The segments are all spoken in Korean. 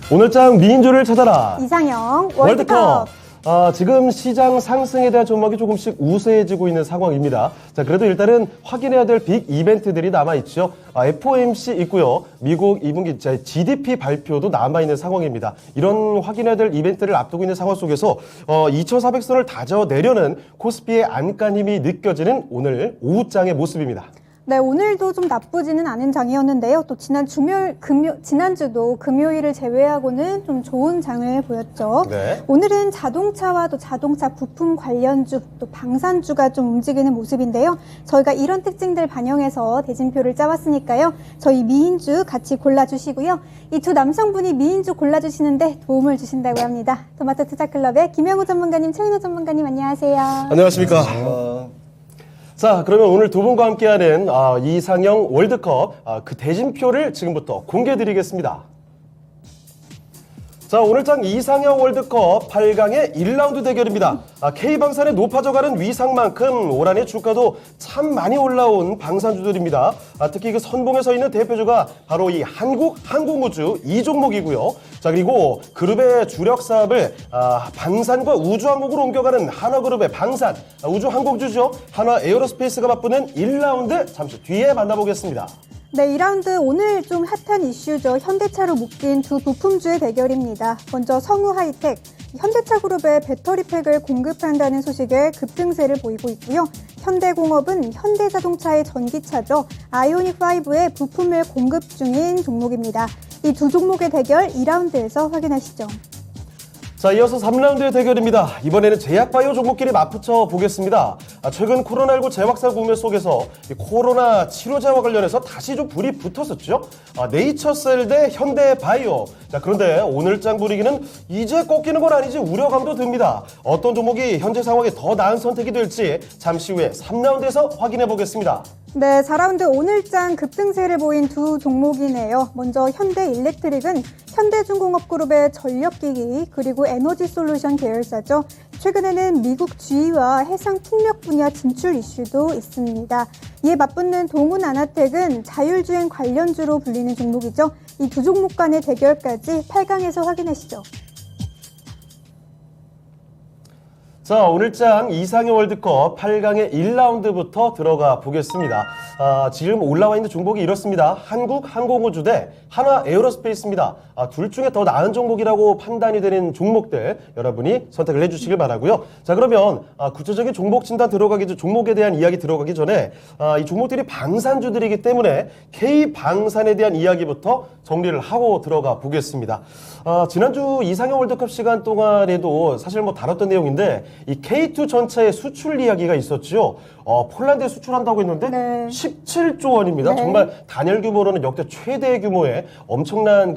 오늘장 미인조를 찾아라. 이상형 월드컵. 지금 시장 상승에 대한 전망이 조금씩 우세해지고 있는 상황입니다. 자, 그래도 일단은 확인해야 될 빅 이벤트들이 남아있죠. FOMC 있고요. 미국 2분기 GDP 발표도 남아있는 상황입니다. 이런 확인해야 될 이벤트를 앞두고 있는 상황 속에서 2,400선을 다져내려는 코스피의 안간힘이 느껴지는 오늘 오후장의 모습입니다. 네, 오늘도 좀 나쁘지는 않은 장이었는데요. 또 지난주도 금요일을 제외하고는 좀 좋은 장을 보였죠. 네. 오늘은 자동차와 또 자동차 부품 관련주, 또 방산주가 좀 움직이는 모습인데요. 저희가 이런 특징들 반영해서 대진표를 짜왔으니까요. 저희 미인주 같이 골라주시고요. 이 두 남성분이 미인주 골라주시는데 도움을 주신다고 합니다. 토마토 투자클럽의 김영우 전문가님, 최인호 전문가님 안녕하세요. 안녕하십니까. 자, 그러면 오늘 두 분과 함께하는 이상형 월드컵 그 대진표를 지금부터 공개해드리겠습니다. 자, 오늘장 이상형 월드컵 8강의 1라운드 대결입니다. K방산의 높아져가는 위상만큼 올 한해 주가도 참 많이 올라온 방산주들입니다. 특히 그 선봉에 서 있는 대표주가 바로 이 한국항공우주 이 종목이고요. 자, 그리고 그룹의 주력 사업을 방산과 우주항공으로 옮겨가는 한화그룹의 방산, 우주항공주죠. 한화에어로스페이스가 맞붙는 1라운드 잠시 뒤에 만나보겠습니다. 네, 2라운드 오늘 좀 핫한 이슈죠. 현대차로 묶인 두 부품주의 대결입니다. 먼저 성우하이텍, 현대차 그룹의 배터리팩을 공급한다는 소식에 급등세를 보이고 있고요. 현대공업은 현대자동차의 전기차죠. 아이오닉5의 부품을 공급 중인 종목입니다. 이 두 종목의 대결 2라운드에서 확인하시죠. 자, 이어서 3라운드의 대결입니다. 이번에는 제약바이오 종목끼리 맞붙여 보겠습니다. 최근 코로나19 재확산 국면 속에서 이 코로나 치료제와 관련해서 다시 좀 불이 붙었었죠. 네이처셀 대 현대바이오. 자, 그런데 오늘장 분위기는 이제 꺾이는 건 아니지 우려감도 듭니다. 어떤 종목이 현재 상황에 더 나은 선택이 될지 잠시 후에 3라운드에서 확인해 보겠습니다. 네, 4라운드 오늘장 급등세를 보인 두 종목이네요. 먼저 현대일렉트릭은 현대중공업그룹의 전력기기 그리고 에너지솔루션 계열사죠. 최근에는 미국 GE와 해상풍력 분야 진출 이슈도 있습니다. 이에 맞붙는 동훈아나텍은 자율주행 관련주로 불리는 종목이죠. 이 두 종목 간의 대결까지 8강에서 확인하시죠. 자, 오늘장 이상형 월드컵 8강의 1라운드부터 들어가 보겠습니다. 지금 올라와 있는 종목이 이렇습니다. 한국항공우주 대 한화에어로스페이스입니다. 둘 중에 더 나은 종목이라고 판단이 되는 종목들 여러분이 선택을 해주시길 바라고요. 자, 그러면 구체적인 종목 진단 종목에 대한 이야기 들어가기 전에 이 종목들이 방산주들이기 때문에 K방산에 대한 이야기부터 정리를 하고 들어가 보겠습니다. 지난주 이상형 월드컵 시간 동안에도 사실 다뤘던 내용인데 이 K2 전차의 수출 이야기가 있었죠. 폴란드에 수출한다고 했는데 네. 17조 원입니다. 네. 정말 단열 규모로는 역대 최대 규모의 엄청난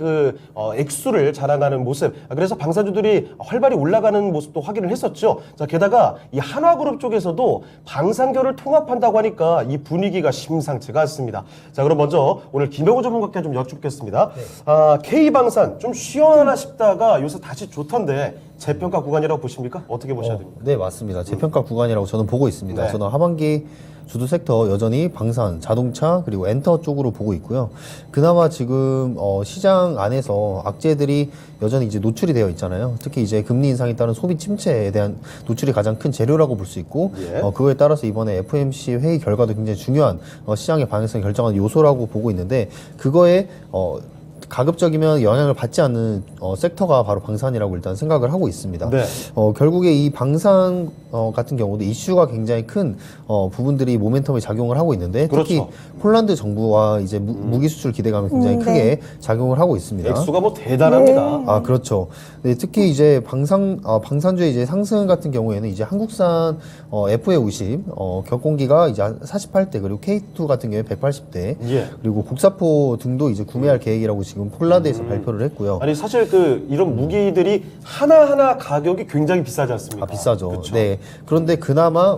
액수를 자랑하는 모습. 그래서 방산주들이 활발히 올라가는 모습도 확인을 했었죠. 자, 게다가 이 한화그룹 쪽에서도 방산결을 통합한다고 하니까 이 분위기가 심상치가 않습니다. 자, 그럼 먼저 오늘 김영우 전문가께 좀 여쭙겠습니다. 네. K방산 좀 쉬어나 싶다가 요새 다시 좋던데 재평가 구간이라고 보십니까? 어떻게 보셔야 됩니까? 네, 맞습니다. 재평가 구간이라고 저는 보고 있습니다. 네. 저는 하반기 주도 섹터 여전히 방산, 자동차, 그리고 엔터 쪽으로 보고 있고요. 그나마 지금 시장 안에서 악재들이 여전히 이제 노출이 되어 있잖아요. 특히 이제 금리 인상에 따른 소비 침체에 대한 노출이 가장 큰 재료라고 볼 수 있고, 예. 그거에 따라서 이번에 FOMC 회의 결과도 굉장히 중요한 시장의 방향성을 결정하는 요소라고 보고 있는데, 그거에 가급적이면 영향을 받지 않는 섹터가 바로 방산이라고 일단 생각을 하고 있습니다. 네. 결국에 이 방산 같은 경우도 이슈가 굉장히 큰 부분들이 모멘텀에 작용을 하고 있는데, 특히 그렇죠. 폴란드 정부와 이제 무기 수출 기대감이 굉장히 크게 작용을 하고 있습니다. 액수가 대단합니다. 그렇죠. 네, 특히 이제 방산주의 이제 상승 같은 경우에는 이제 한국산 FA50 격공기가 이제 48대, 그리고 K2 같은 경우에 180대, 예. 그리고 국사포 등도 이제 구매할 계획이라고 지금 폴란드에서 발표를 했고요. 아니 사실 이런 무기들이 하나하나 가격이 굉장히 비싸지 않습니까? 비싸죠. 그쵸? 네. 그런데 그나마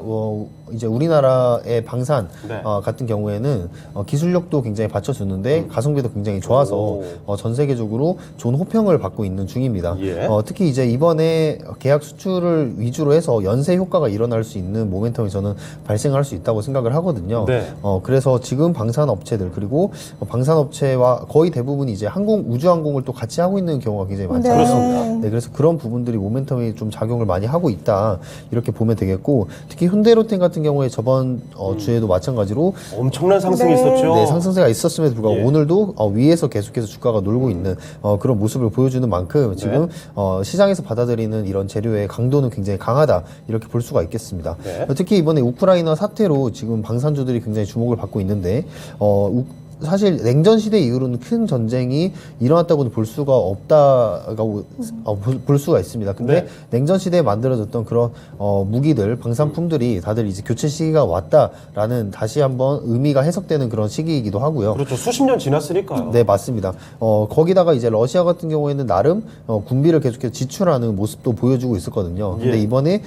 이제 우리나라의 방산 네. 같은 경우에는 기술력도 굉장히 받쳐주는데 가성비도 굉장히 좋아서 전 세계적으로 좋은 호평을 받고 있는 중입니다. 예. 특히 이제 이번에 계약 수출을 위주로 해서 연쇄 효과가 일어날 수 있는 모멘텀이 저는 발생할 수 있다고 생각을 하거든요. 네. 그래서 지금 방산 업체들 그리고 방산 업체와 거의 대부분이 이제 우주항공을 또 같이 하고 있는 경우가 굉장히 많잖아요. 그렇습니다. 네, 그래서 그런 부분들이 모멘텀이 좀 작용을 많이 하고 있다 이렇게 보면 되겠고, 특히 현대로템 같은 경우에 저번 주에도 마찬가지로 엄청난 상승이 네. 있었죠. 네, 상승세가 있었음에도 불구하고 예. 오늘도 위에서 계속해서 주가가 놀고 있는 그런 모습을 보여주는 만큼 지금 시장에서 받아들이는 이런 재료의 강도는 굉장히 강하다 이렇게 볼 수가 있겠습니다. 네. 특히 이번에 우크라이나 사태로 지금 방산주들이 굉장히 주목을 받고 있는데 사실 냉전 시대 이후로는 큰 전쟁이 일어났다고는 볼 수가 없다고 볼 수가 있습니다. 근데 네. 냉전 시대에 만들어졌던 그런 무기들, 방산품들이 다들 이제 교체 시기가 왔다라는 다시 한번 의미가 해석되는 그런 시기이기도 하고요. 그렇죠. 수십 년 지났으니까요. 네, 맞습니다. 거기다가 이제 러시아 같은 경우에는 나름 군비를 계속해서 지출하는 모습도 보여주고 있었거든요. 근데 예. 이번에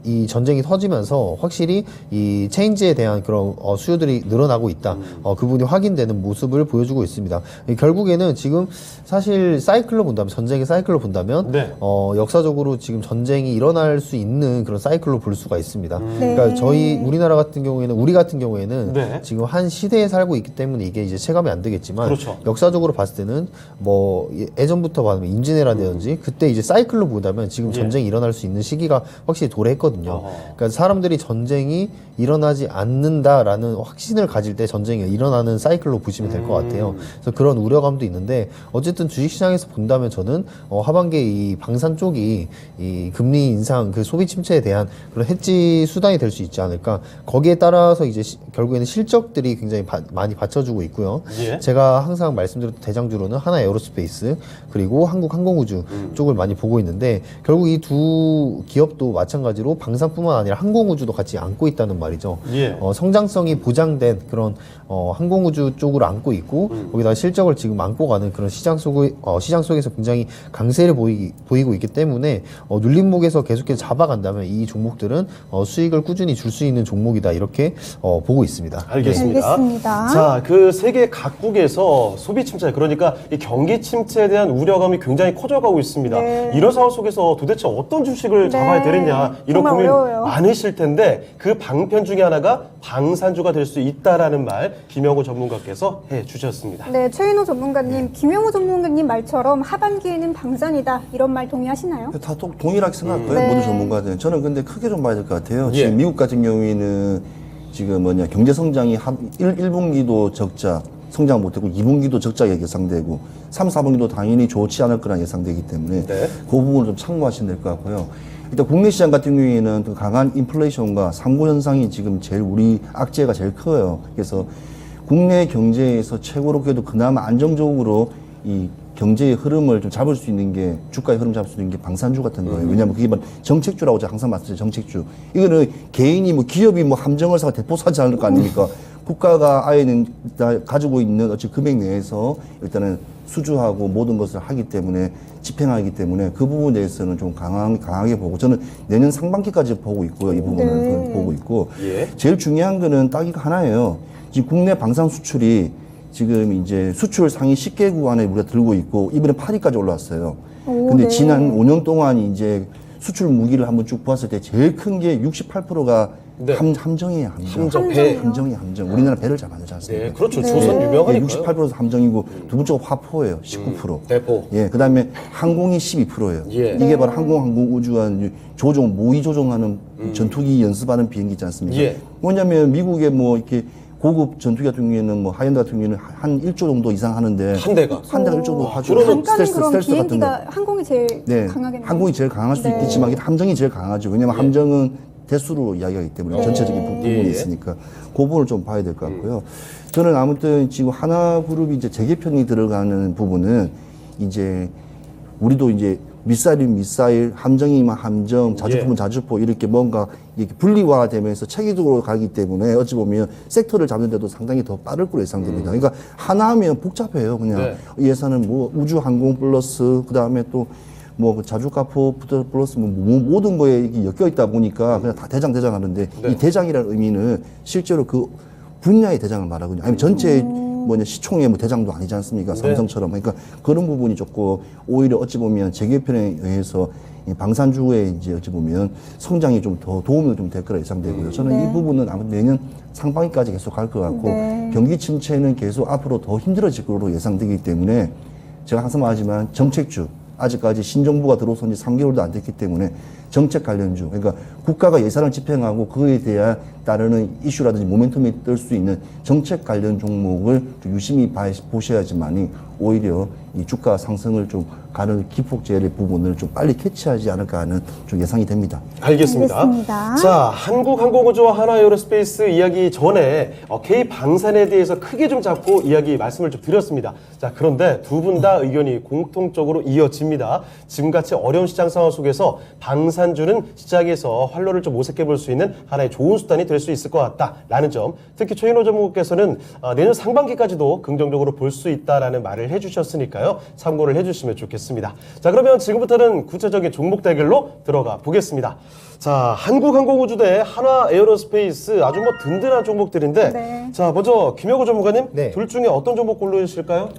이 전쟁이 터지면서 확실히 이 체인지에 대한 그런 수요들이 늘어나고 있다. 그 부분이 확인되는 모습을 보여주고 있습니다. 결국에는 지금 사실 사이클로 본다면, 전쟁의 사이클로 본다면 네. 역사적으로 지금 전쟁이 일어날 수 있는 그런 사이클로 볼 수가 있습니다. 네. 그러니까 우리나라 같은 경우에는, 우리 같은 경우에는 네. 지금 한 시대에 살고 있기 때문에 이게 이제 체감이 안 되겠지만 그렇죠. 역사적으로 봤을 때는 뭐 예전부터 봐면 임진왜란이라든지 그때 이제 사이클로 보다면 지금 예. 전쟁이 일어날 수 있는 시기가 확실히 도래했거든요. 그러니까 사람들이 전쟁이 일어나지 않는다라는 확신을 가질 때 전쟁이 일어나는 사이클로 보시면 될 것 같아요. 그래서 그런 우려감도 있는데 어쨌든 주식시장에서 본다면 저는 하반기에 이 방산 쪽이 이 금리 인상, 그 소비 침체에 대한 그런 해지 수단이 될 수 있지 않을까. 거기에 따라서 이제 결국에는 실적들이 굉장히 많이 받쳐주고 있고요. 예. 제가 항상 말씀드렸던 대장주로는 하나 에어로스페이스 그리고 한국항공우주 쪽을 많이 보고 있는데, 결국 이 두 기업도 마찬가지로 방산뿐만 아니라 항공우주도 같이 안고 있다는 말이죠. 예. 성장성이 보장된 그런 항공우주 쪽으로 안고 있고 거기다가 실적을 지금 안고 가는 그런 시장 속에서 굉장히 강세를 보이고 있기 때문에 눌림목에서 계속해서 잡아간다면 이 종목들은 수익을 꾸준히 줄 수 있는 종목이다 이렇게 보고 있습니다. 알겠습니다. 알겠습니다. 자, 그 세계 각국에서 소비 침체, 그러니까 이 경기 침체에 대한 우려감이 굉장히 커져가고 있습니다. 네. 이런 상황 속에서 도대체 어떤 주식을 잡아야 되느냐, 이런 정말 고민 어려워요. 많으실 텐데 그 방편 중에 하나가 방산주가 될 수 있다라는 말 김영우 전문가께서 해주셨습니다. 네, 최인호 전문가님, 김영우 전문가님 말처럼 하반기에는 방산이다 이런 말 동의하시나요? 다 동일하게 생각할 거예요. 네. 모든 전문가들은. 저는 근데 크게 좀 봐야 될 것 같아요. 예. 지금 미국 같은 경우에는 지금 경제 성장이 1분기도 적자, 성장 못했고 2분기도 적자 예상되고 3, 4분기도 당연히 좋지 않을 거라 예상되기 때문에 네. 그 부분을 좀 참고하시면 될 것 같고요. 일단 국내 시장 같은 경우에는 그 강한 인플레이션과 상고 현상이 지금 제일 우리 악재가 제일 커요. 그래서 국내 경제에서 최고로 그래도 그나마 안정적으로 이 경제의 흐름을 좀 잡을 수 있는 게, 주가의 흐름 잡을 수 있는 게 방산주 같은 거예요. 왜냐하면 그게 정책주라고 제가 항상 말씀드려요. 정책주. 이거는 개인이 기업이 함정을 사고 대포 사지 않을 거 아닙니까? 국가가 아예는 가지고 있는 어찌 금액 내에서 일단은 수주하고 모든 것을 하기 때문에, 집행하기 때문에 그 부분에 대해서는 좀 강하게 보고, 저는 내년 상반기까지 보고 있고요. 이 부분을 네. 보고 있고. 예. 제일 중요한 거는 딱 이거 하나예요. 지금 국내 방산 수출이 지금 이제 수출 상위 10개국 안에 우리가 들고 있고, 이번에 8위까지 올라왔어요. 오, 근데 네. 지난 5년 동안 이제 수출 무기를 한번 쭉 봤을 때 제일 큰 게 68%가 네. 함정이에요, 함정. 배. 함정이 함정. 우리나라 배를 잘 만들지 않습니까? 네, 그렇죠. 네. 조선 예, 유명하니까요. 68% 함정이고 두 번째가 화포예요. 19%. 대포. 예, 그다음에 항공이 12%예요. 예. 이게 바로 항공 우주한 조종, 모의 조종하는 전투기 연습하는 비행기 있지 않습니까? 예. 뭐냐면 미국의 이렇게 고급 전투기 같은 경우에는 하이엔드 같은 경우에는 한 1조 정도 이상 하는데 한 대가. 한 대가 1조 정도 하죠. 그러면 잠깐은 그럼 스텔스 같은 거. 비행기가 항공이 제일 네, 강하겠네요. 항공이 제일 강할 수도 네. 있겠지만 이게 함정이 제일 강하죠. 왜냐하면 함정은 대수로 이야기하기 때문에 전체적인 부분이 예. 있으니까 그 부분을 좀 봐야 될 것 같고요. 저는 아무튼 지금 하나그룹이 이제 재개편이 들어가는 부분은 이제 우리도 이제 미사일이면 미사일, 함정이면 함정, 자주포면 자주포 이렇게 뭔가 이렇게 분리화되면서 체계적으로 가기 때문에 어찌 보면 섹터를 잡는데도 상당히 더 빠를 거로 예상됩니다. 그러니까 하나 하면 복잡해요. 그냥 네. 예산은 우주 항공 플러스 그다음에 또 뭐 그 자주가포 플러스 뭐 모든 거에 이게 엮여 있다 보니까 그냥 다 대장 하는데 네. 이 대장이라는 의미는 실제로 그 분야의 대장을 말하거든요. 아니면 전체 뭐냐 시총의 뭐 대장도 아니지 않습니까? 삼성처럼. 그러니까 그런 부분이 조금 오히려 어찌 보면 재개편에 의해서 이 방산주의 이제 어찌 보면 성장이 좀 더 도움이 좀 될 거라 예상되고요. 저는 네. 이 부분은 아마 내년 상반기까지 계속 갈 것 같고 네. 경기 침체는 계속 앞으로 더 힘들어질 거로 예상되기 때문에 제가 항상 말하지만 정책주 아직까지 신정부가 들어선 지 3개월도 안 됐기 때문에 정책 관련주, 그러니까 국가가 예산을 집행하고 그에 대한 따르는 이슈라든지 모멘텀이 뜰 수 있는 정책 관련 종목을 좀 유심히 보셔야지만이 오히려 이 주가 상승을 좀 가는 기폭제의 부분을 좀 빨리 캐치하지 않을까 하는 좀 예상이 됩니다. 알겠습니다. 알겠습니다. 자, 한국항공우주와 하나에어로스페이스 이야기 전에 K방산에 대해서 크게 좀 잡고 이야기 말씀을 좀 드렸습니다. 자, 그런데 두 분 다 의견이 공통적으로 이어집니다. 지금같이 어려운 시장 상황 속에서 방산주는 시장에서 활로를 좀 모색해 볼 수 있는 하나의 좋은 수단이 될 수 있을 것 같다라는 점, 특히 최인호 전무께서는 내년 상반기까지도 긍정적으로 볼 수 있다라는 말을 해주셨으니까요. 참고를 해주시면 좋겠습니다. 자, 그러면 지금부터는 구체적인 종목 대결로 들어가 보겠습니다. 자, 한국항공우주 대 하나에어로스페이스 아주 뭐 든든한 종목들인데 네. 자, 먼저 김혁우 전무관님 네. 둘 중에 어떤 종목 고르실까요?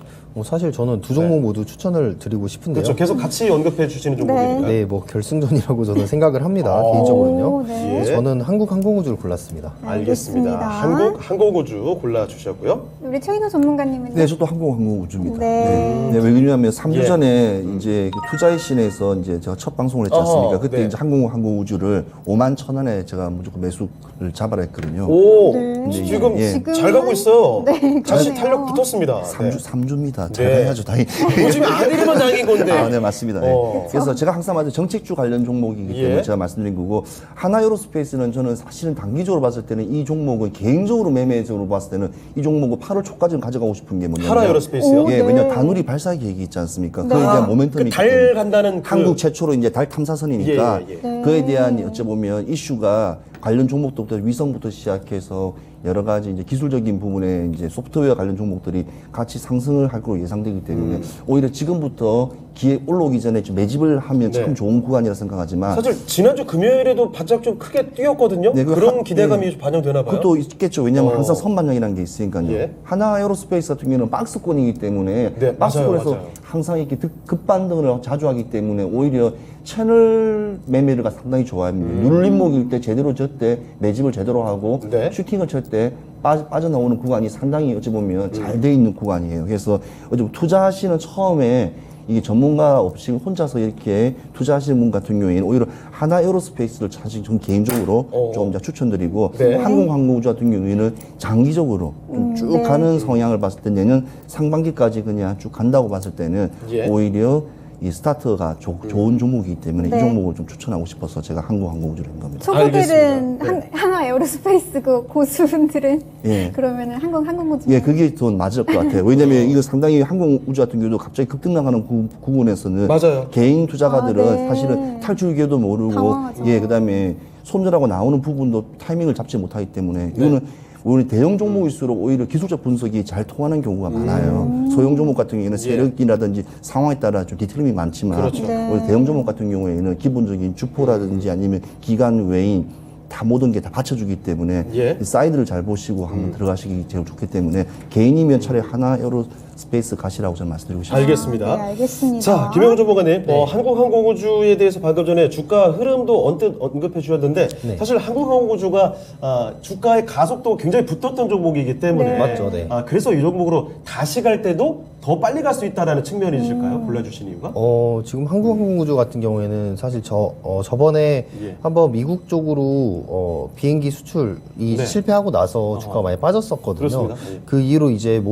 사실 저는 두 종목 모두 추천을 드리고 싶은데요. 그렇죠. 계속 같이 언급해 주시는 종목이니까. 네, 뭐 결승전이라고 저는 생각을 합니다. 오, 개인적으로는요. 네. 예. 저는 한국항공우주를 골랐습니다. 알겠습니다. 한국항공우주 골라주셨고요. 우리 최인호 전문가님은요? 네, 저도 항공우주입니다. 네. 네, 왜냐하면 3주 예. 전에 이제 그 투자의 신에서 이제 제가 첫 방송을 했지 않습니까? 어허, 그때 네. 이제 항공우주를 51,000원에 제가 무조건 매수를 잡아라 했거든요. 오, 네. 지금 예. 잘 가고 있어요. 네, 다시 그러네요. 탄력 붙었습니다. 3주입니다. 잘 네. 가야죠, 다행히. 요즘에 안 내리면 다행인 건데. 아, 네, 맞습니다. 네. 어. 그래서 제가 항상 말하는 정책주 관련 종목이기 때문에 예. 제가 말씀드린 거고, 하나에어로스페이스는 저는 사실은 단기적으로 봤을 때는 이 종목은 개인적으로 매매적으로 봤을 때는 이 종목은 8월 초까지는 가져가고 싶은 게 뭐냐면 하나에어로스페이스요? 오, 예, 네. 왜냐면 단우리 발사 계획이 있지 않습니까? 네. 그에 대한 모멘텀이 있기 그달 때문에. 간다는 그 한국 최초로 이제 달 탐사선이니까 예, 예, 예. 네. 그에 대한 어찌보면 이슈가 관련 종목부터 위성부터 시작해서 여러 가지 이제 기술적인 부분에 이제 소프트웨어 관련 종목들이 같이 상승을 할 거로 예상되기 때문에 오히려 지금부터 기회 올라오기 전에 좀 매집을 하면 네. 참 좋은 구간이라 생각하지만 사실 지난주 금요일에도 바짝 좀 크게 뛰었거든요. 네, 그 그런 하- 기대감이 네. 반영되나 봐요. 그것도 있겠죠. 왜냐하면 어. 항상 선반영이라는 게 있으니까요. 예. 하나에어로스페이스 같은 경우는 박스권이기 때문에 네, 박스권에서 맞아요. 항상 이렇게 급반등을 자주 하기 때문에 오히려 채널 매매가 상당히 좋아합니다. 눌림목일 때 제대로 쳤 때 매집을 제대로 하고 네. 슈팅을 칠 때 빠져나오는 구간이 상당히 어찌 보면 잘 돼 있는 구간이에요. 그래서 어찌 보면 투자하시는 처음에 이게 전문가 없이 혼자서 이렇게 투자하시는 분 같은 경우에는 오히려 하나에어로스페이스를 사실 전 개인적으로 조금 더 추천드리고 네. 항공우주 같은 경우에는 장기적으로 좀 쭉 네. 가는 성향을 봤을 때 내년 상반기까지 그냥 쭉 간다고 봤을 때는 예. 오히려 이 스타트가 좋은 종목이기 때문에 네. 이 종목을 좀 추천하고 싶어서 제가 항공우주를 한 겁니다. 초보들은 알겠습니다. 네. 하나 에어로스페이스 그 고수분들은 예. 그러면은 항공우주. 예, 그게 더 맞을 것 같아요. 왜냐면 이거 상당히 항공우주 같은 경우도 갑자기 급등나가는 부분에서는 맞아요. 개인 투자가들은 아, 네. 사실은 탈출기도 모르고 당황하죠. 예, 그다음에 손절하고 나오는 부분도 타이밍을 잡지 못하기 때문에 이거는 우리 대형 종목일수록 오히려 기술적 분석이 잘 통하는 경우가 많아요. 소형 종목 같은 경우에는 세력이라든지 상황에 따라 좀 디테일이 많지만 그렇죠. 네. 우리 대형 종목 같은 경우에는 기본적인 주포라든지 아니면 기관 외인 다 모든 게 다 받쳐주기 때문에 예. 이 사이드를 잘 보시고 한번 들어가시기 제일 좋기 때문에 개인이면 차라리 하나에어로스페이스 가시라고 저는 말씀드리고 싶습니다. 알겠습니다. 네, 알겠습니다. 자, 김영훈 전문가님, 한국항공우주에 대해서 방금 전에 주가 흐름도 언뜻 언급해 주셨는데 네. 사실 한국항공우주가 주가의 가속도가 굉장히 붙었던 종목이기 때문에 네. 맞죠, 네. 그래서 이 종목으로 다시 갈 때도 더 빨리 갈 수 있다라는 측면이실까요? 골라주신 이유가? 지금 한국항공우주 같은 경우에는 사실 저번에 예. 한번 미국 쪽으로 비행기 수출이 네. 실패하고 나서 주가가 많이 빠졌었거든요. 그렇습니다. 예. 그 이후로 이제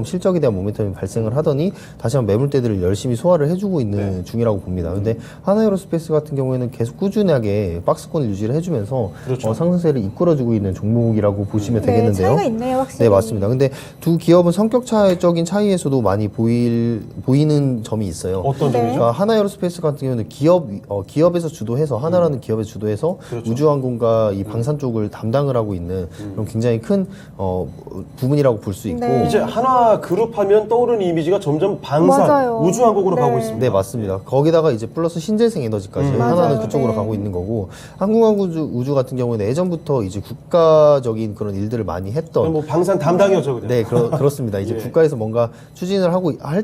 실적에 대한 모멘텀이 발생을 하더니 다시 한번 매물대들을 열심히 소화를 해주고 있는 네. 중이라고 봅니다. 근데 하나에어로스페이스 같은 경우에는 계속 꾸준하게 박스권을 유지를 해주면서 그렇죠. 상승세를 이끌어주고 있는 종목이라고 보시면 네, 되겠는데요. 차이가 있네요, 확실히. 네, 맞습니다. 근데 두 기업은 성격적인 차이에서도 많이 많이 보이는 점이 있어요. 어떤 네. 점이죠? 그러니까 하나에어로스페이스 같은 경우는 기업에서 주도해서 하나라는 기업에서 주도해서 그렇죠. 우주항공과 이 방산 쪽을 담당을 하고 있는 그런 굉장히 큰 부분이라고 볼 수 있고 네. 이제 하나 그룹 하면 떠오르는 이미지가 점점 방산, 맞아요. 우주항공으로 네. 가고 있습니다. 네, 맞습니다. 거기다가 이제 플러스 신재생 에너지까지 하나는 맞아요. 그쪽으로 네. 가고 있는 거고 한국항공우주 같은 경우는 예전부터 이제 국가적인 그런 일들을 많이 했던 뭐 방산 담당이었죠, 그냥. 네, 그렇습니다. 이제 예. 국가에서 뭔가 추진을 하고 할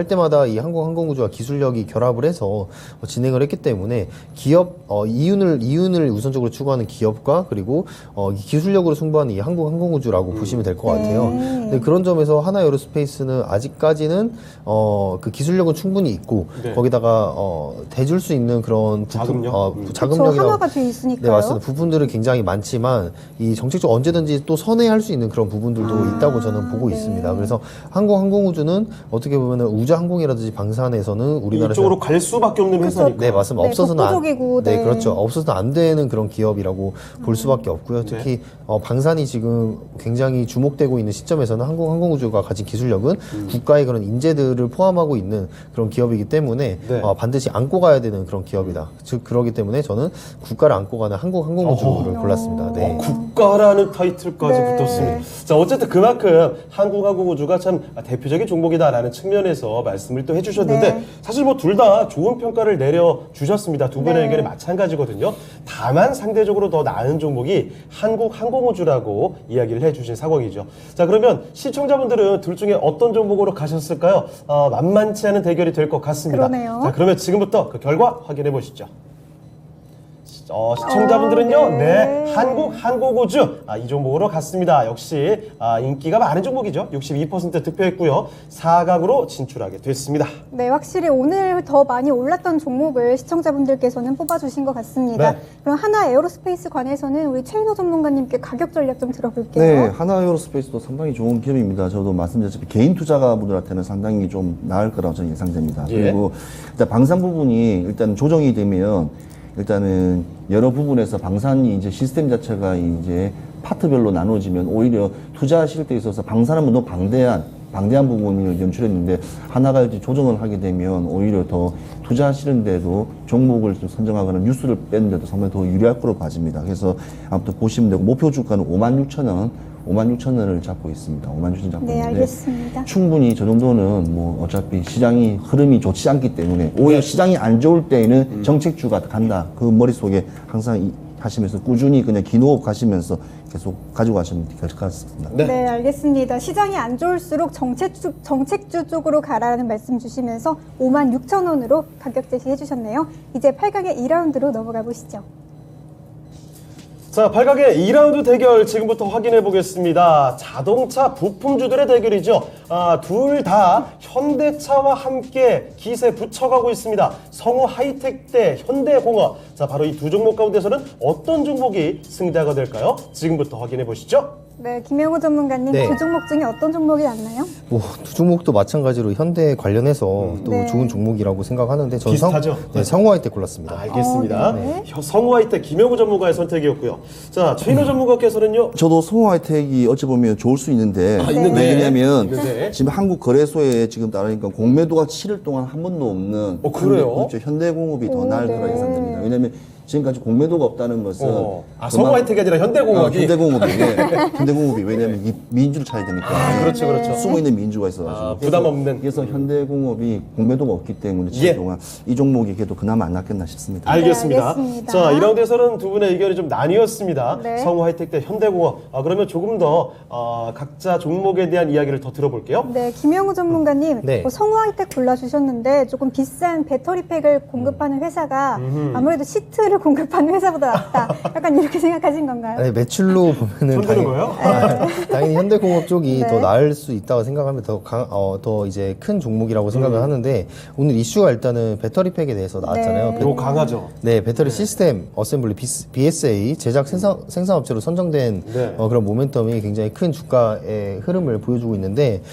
때마다 이 항공우주와 기술력이 결합을 해서 진행을 했기 때문에 기업 이윤을 우선적으로 추구하는 기업과 그리고 이 기술력으로 승부하는 이 항공우주라고 보시면 될 것 같아요. 근데 그런 점에서 하나에어로스페이스는 아직까지는 그 기술력은 충분히 있고 네. 거기다가 대줄 수 있는 그런 자금력? 그렇죠. 자금력이나 하나가 뒤에 있으니까요. 네, 맞습니다. 부분들은 굉장히 많지만 이 정책적 언제든지 또 선회할 수 있는 그런 부분들도 있다고 저는 보고 있습니다. 그래서 항공우주는 어떻게 보면 우주항공이라든지 방산에서는 우리나라에서 이쪽으로 갈 수밖에 없는 회사니까. 네, 맞습니다. 네, 없어서는 독보적이고, 네, 네. 그렇죠. 없어서는 안 되는 그런 기업이라고 볼 수밖에 없고요. 특히 방산이 지금 굉장히 주목되고 있는 시점에서는 항공우주가 가진 기술력은 국가의 그런 인재들을 포함하고 있는 그런 기업이기 때문에 네. 반드시 안고 가야 되는 그런 기업이다. 즉 그렇기 때문에 저는 국가를 안고 가는 항공우주를 골랐습니다. 네. 국가라는 타이틀까지 네. 붙었습니다. 자, 어쨌든 그만큼 한국항공우주가 참 대표적인 종목이다라는 측면에서 말씀을 또 해주셨는데 네. 사실 뭐 둘 다 좋은 평가를 내려주셨습니다. 두 분의 네. 의견이 마찬가지거든요. 다만 상대적으로 더 나은 종목이 한국항공우주라고 이야기를 해주신 상황이죠. 자, 그러면 시청자분들은 둘 중에 어떤 종목으로 가셨을까요? 만만치 않은 대결이 될 것 같습니다. 그러네요. 자, 그러면 지금부터 그 결과 확인해 보시죠. 시청자분들은요, 네. 네, 한국항공우주 이 종목으로 갔습니다. 역시 인기가 많은 종목이죠. 62% 득표했고요. 4강으로 진출하게 됐습니다. 네, 확실히 오늘 더 많이 올랐던 종목을 시청자분들께서는 뽑아주신 것 같습니다. 네. 그럼 하나 에어로스페이스 관해서는 우리 최인호 전문가님께 가격 전략 좀 들어볼게요. 네, 하나에어로스페이스도 상당히 좋은 기업입니다. 저도 말씀드렸지만 개인 투자가분들한테는 상당히 좀 나을 거라고 저는 예상됩니다. 예. 그리고 일단 방산 부분이 일단 조정이 되면 일단은 여러 부분에서 방산이 이제 시스템 자체가 이제 파트별로 나눠지면 오히려 투자하실 때 있어서 방산하면 너무 방대한 부분을 연출했는데 하나가 이제 조정을 하게 되면 오히려 더 투자하시는데도 종목을 좀 선정하거나 뉴스를 빼는데도 상당히 더 유리할 거로 봐집니다. 그래서 아무튼 보시면 되고 목표 주가는 56,000원을 잡고 있습니다. 56,000원 잡고 네, 있는데 알겠습니다. 충분히 저 정도는 뭐 어차피 시장이 흐름이 좋지 않기 때문에 오히려 시장이 안 좋을 때에는 정책주가 간다. 그 머릿속에 항상 하시면서 꾸준히 그냥 기노업 가시면서 계속 가지고 가시면 될 것 같습니다. 네. 알겠습니다. 시장이 안 좋을수록 정책주 쪽으로 가라는 말씀 주시면서 56,000원으로 가격 제시해 주셨네요. 이제 8강의 2라운드로 넘어가 보시죠. 자, 8강의 2라운드 대결 지금부터 확인해 보겠습니다. 자동차 부품주들의 대결이죠. 둘 다 현대차와 함께 기세 붙여가고 있습니다. 성우 하이텍 대 현대공업. 자, 바로 이 두 종목 가운데서는 어떤 종목이 승자가 될까요? 지금부터 확인해 보시죠. 네, 김영호 전문가님, 네. 두 종목 중에 어떤 종목이 낫나요? 두 종목도 마찬가지로 현대 관련해서 또 네. 좋은 종목이라고 생각하는데 저는 비슷하죠? 상호화이텍 골랐습니다. 알겠습니다. 네. 성우하이텍 김영우 전문가의 선택이었고요. 자, 최인호 전문가께서는요. 저도 성우 하이텍이 어찌 보면 좋을 수 있는데 있는데. 왜냐면 있는데. 지금 한국 거래소에 지금 따르니까 공매도가 7일 동안 한 번도 없는 그래요? 그렇죠. 현대공업이 더 나을 거라 네. 예상됩니다. 왜냐면 지금까지 공매도가 없다는 것은 성우하이텍이 아니라 현대공업이. 현대공업이 왜냐면 이 민주를 차야 되니까 그렇죠, 그렇죠. 숨어 있는 민주가 있어가지고 부담 없는. 그래서 현대공업이 공매도가 없기 때문에 7일 예. 동안 이 종목이 그래도 그나마 안 낫겠나 싶습니다. 알겠습니다. 알겠습니다. 자, 2라운드에서는 두 분의 의견이 좀 나뉘었습니다. 네. 성우하이텍 대 현대공업. 그러면 조금 더 각자 종목에 대한 이야기를 더 들어볼게요. 네, 김영우 전문가님, 네. 성우 하이텍 골라주셨는데 조금 비싼 배터리팩을 공급하는 회사가 아무래도 시트를 공급하는 회사보다 낫다. 약간 이렇게 생각하신 건가요? 아니, 매출로 보면은 손드는 거예요? 당연히 현대공업 쪽이 네. 더 나을 수 있다고 생각하면 더 이제 큰 종목이라고 생각을 하는데 오늘 이슈가 일단은 배터리팩에 대해서 나왔잖아요. 네. 이거 강하죠. 네, 배터리 시스템 어셈블리 BSA 제작 생산업체로 선정된 네. 그런 모멘텀이 굉장히 큰 주가의 흐름을 보여주고 있는데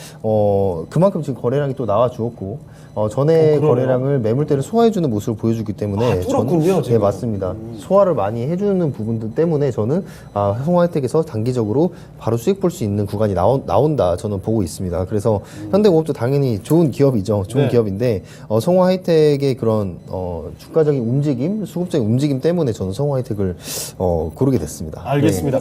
그만큼 지금 거래량이 또 나와 주었고 전에 그러네요. 거래량을 매물대를 소화해주는 모습을 보여주기 때문에 뚫었군요, 네, 지금. 맞습니다. 맞습니다. 소화를 많이 해주는 부분들 때문에 저는 성화혜택에서 단기적으로 바로 수익 볼 수 있는 구간이 나온다 저는 보고 있습니다. 그래서 현대공업도 당연히 좋은 기업이죠. 좋은 네. 기업인데 성화혜택의 그런 주가적인 움직임, 수급적인 움직임 때문에 저는 성화혜택을 고르게 됐습니다. 알겠습니다.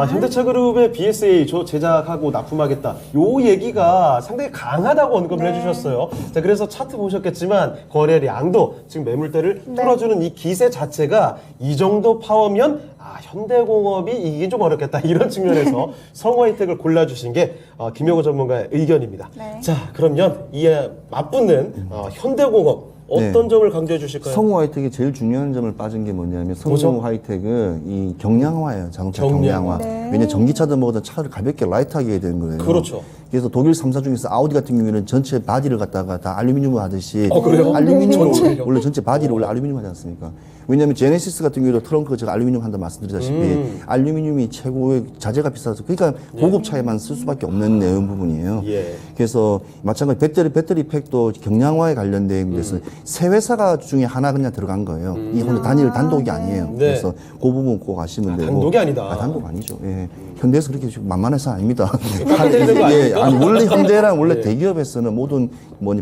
현대차그룹의 BSA 제작하고 납품하겠다. 요 얘기가 상당히 강하다고 언급을 해주셨어요. 자, 그래서 차트 보셨겠지만 거래량도 지금 매물대를 뚫어주는 이 기세 자체가 이 정도 파워면 현대공업이 이기긴 좀 어렵겠다. 이런 측면에서 성화혜택을 골라주신 게 김영호 전문가의 의견입니다. 네. 자, 그러면 이에 맞붙는 현대공업 어떤 점을 강조해 주실까요? 성우 하이텍이 제일 중요한 점을 빠진 게 뭐냐면 성우 뭐죠? 하이텍은 이 경량화예요. 자동차 경량화. 경량화. 네. 왜냐면 전기차든 뭐든 차를 가볍게 라이트하게 해야 되는 거예요. 그렇죠. 그래서 독일 3사 중에서 아우디 같은 경우에는 전체 바디를 갖다가 다 알루미늄으로 하듯이 그래요? 알루미늄으로 전체요? 원래 전체 바디를 원래 알루미늄 하지 않습니까? 왜냐면 제네시스 같은 경우도 트렁크 제가 알루미늄 한다 말씀드렸다시피 알루미늄이 최고의 자재가 비싸서 그러니까 고급 차에만 쓸 수밖에 없는 내용 부분이에요. 예. 그래서 마찬가지 배터리 팩도 경량화에 관련된 데서 세 회사가 중에 하나 그냥 들어간 거예요. 이 혼자 단독이 아니에요. 네. 그래서 그 부분 꼭 아시면 되고. 단독이 아니다. 단독 아니죠. 예. 현대에서 그렇게 지금 만만한 회사 아닙니다. 깎아내는 거 아닙니까? 아니 원래 현대랑 원래 예. 대기업에서는 모든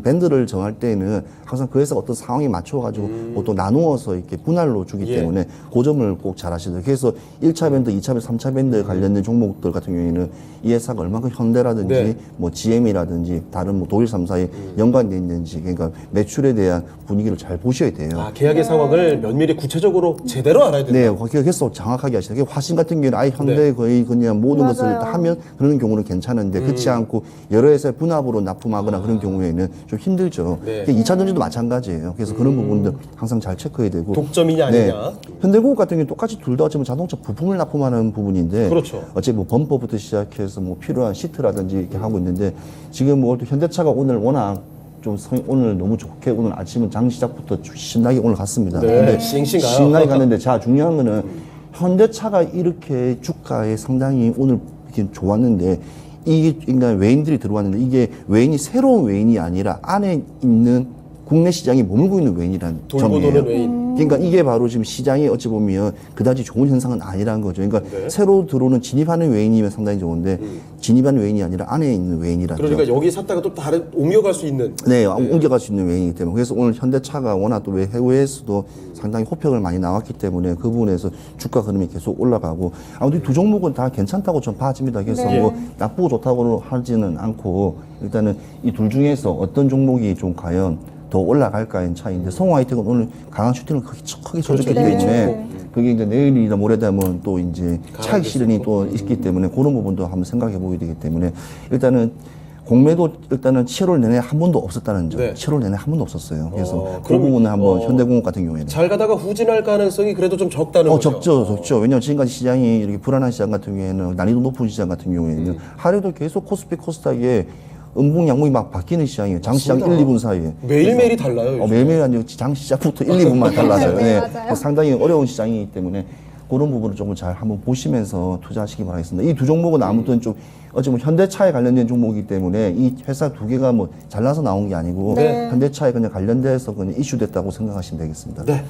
밴드를 정할 때는 항상 그 회사 어떤 상황에 맞춰가지고 보통 나누어서 이렇게 분할로 주기 예. 때문에 그 점을 꼭 잘 아시죠. 그래서 1차 밴드, 2차 밴드, 3차 밴드 관련된 종목들 같은 경우에는 이 회사가 얼마큼 현대라든지 네. 뭐 GM이라든지 다른 뭐 독일 3사에 연관돼 있는지 그러니까 매출에 대한 분위기를 잘 보셔야 돼요. 계약의 상황을 면밀히 구체적으로 제대로 알아야 된다. 네, 거기가 계속 정확하게 하시죠. 화신 같은 경우는 아예 현대 거의 그냥 모든 맞아요. 것을 다 하면 그런 경우는 괜찮은데 그렇지 않고 여러 회사에 분합으로 납품하거나 그런 경우에는 좀 힘들죠. 네. 2차 전지도 마찬가지예요. 그래서 그런 부분들 항상 잘 체크해야 되고. 독점이냐 아니냐. 현대공업 같은 경우는 똑같이 둘 다 어쩌면 자동차 부품을 납품하는 부분인데 그렇죠. 어째 뭐 범퍼부터 시작해서 뭐 필요한 시트라든지 이렇게 하고 있는데 지금 뭐 현대차가 오늘 워낙 오늘 너무 좋게 오늘 아침은 장 시작부터 신나게 오늘 갔습니다. 네, 근데 싱싱가요? 신나게 갔는데 자 중요한 거는 현대차가 이렇게 주가에 상당히 오늘 이렇게 좋았는데 이게 그러니까 외인들이 들어왔는데 이게 외인이 새로운 외인이 아니라 안에 있는 국내 시장에 머물고 있는 외인이라는 돌고 점이에요. 도는 외인. 그러니까 이게 바로 지금 시장에 어찌 보면 그다지 좋은 현상은 아니라는 거죠. 그러니까 네. 새로 들어오는 진입하는 외인이면 상당히 좋은데 진입하는 외인이 아니라 안에 있는 외인이라죠. 그러니까 여기 샀다가 또 다른 옮겨갈 수 있는. 네, 옮겨갈 수 있는 외인이기 때문에 그래서 오늘 현대차가 워낙 또 해외에서도 상당히 호평을 많이 나왔기 때문에 그 부분에서 주가 흐름이 계속 올라가고 아무튼 두 종목은 다 괜찮다고 좀 봐집니다. 그래서 네. 뭐 나쁘고 좋다고 하지는 않고 일단은 이 둘 중에서 어떤 종목이 좀 과연 더 올라갈까의 차이인데 성화이텍은 오늘 강한 슈팅을 크게 쳐줬기 네. 때문에 그게 이제 내일이나 모레 되면 또 이제 차익 실현이 또 있기 때문에 그런 부분도 한번 생각해 보게 되기 때문에 일단은 공매도 일단은 7월 내내 한 번도 없었다는 점. 네. 7월 내내 한 번도 없었어요. 그래서 그 그럼, 부분은 한번 현대공업 같은 경우에는 잘 가다가 후진할 가능성이 그래도 좀 적다는 거죠. 적죠. 왜냐면 지금까지 시장이 이렇게 불안한 시장 같은 경우에는 난이도 높은 시장 같은 경우에는 하루도 계속 코스피 코스닥에 음봉 양봉이 막 바뀌는 시장이에요. 장시장 1, 맞습니다. 2분 사이에. 매일매일이 달라요. 요즘. 매일매일 아니고 장 시작부터 1, 2분만 달라져요. 네, 맞아요. 상당히 어려운 시장이기 때문에 그런 부분을 조금 잘 한번 보시면서 투자하시기 바라겠습니다. 이 두 종목은 아무튼 좀 어쩌면 현대차에 관련된 종목이기 때문에 이 회사 두 개가 뭐 잘나서 나온 게 아니고 네. 현대차에 그냥 관련돼서 그냥 이슈됐다고 생각하시면 되겠습니다. 네.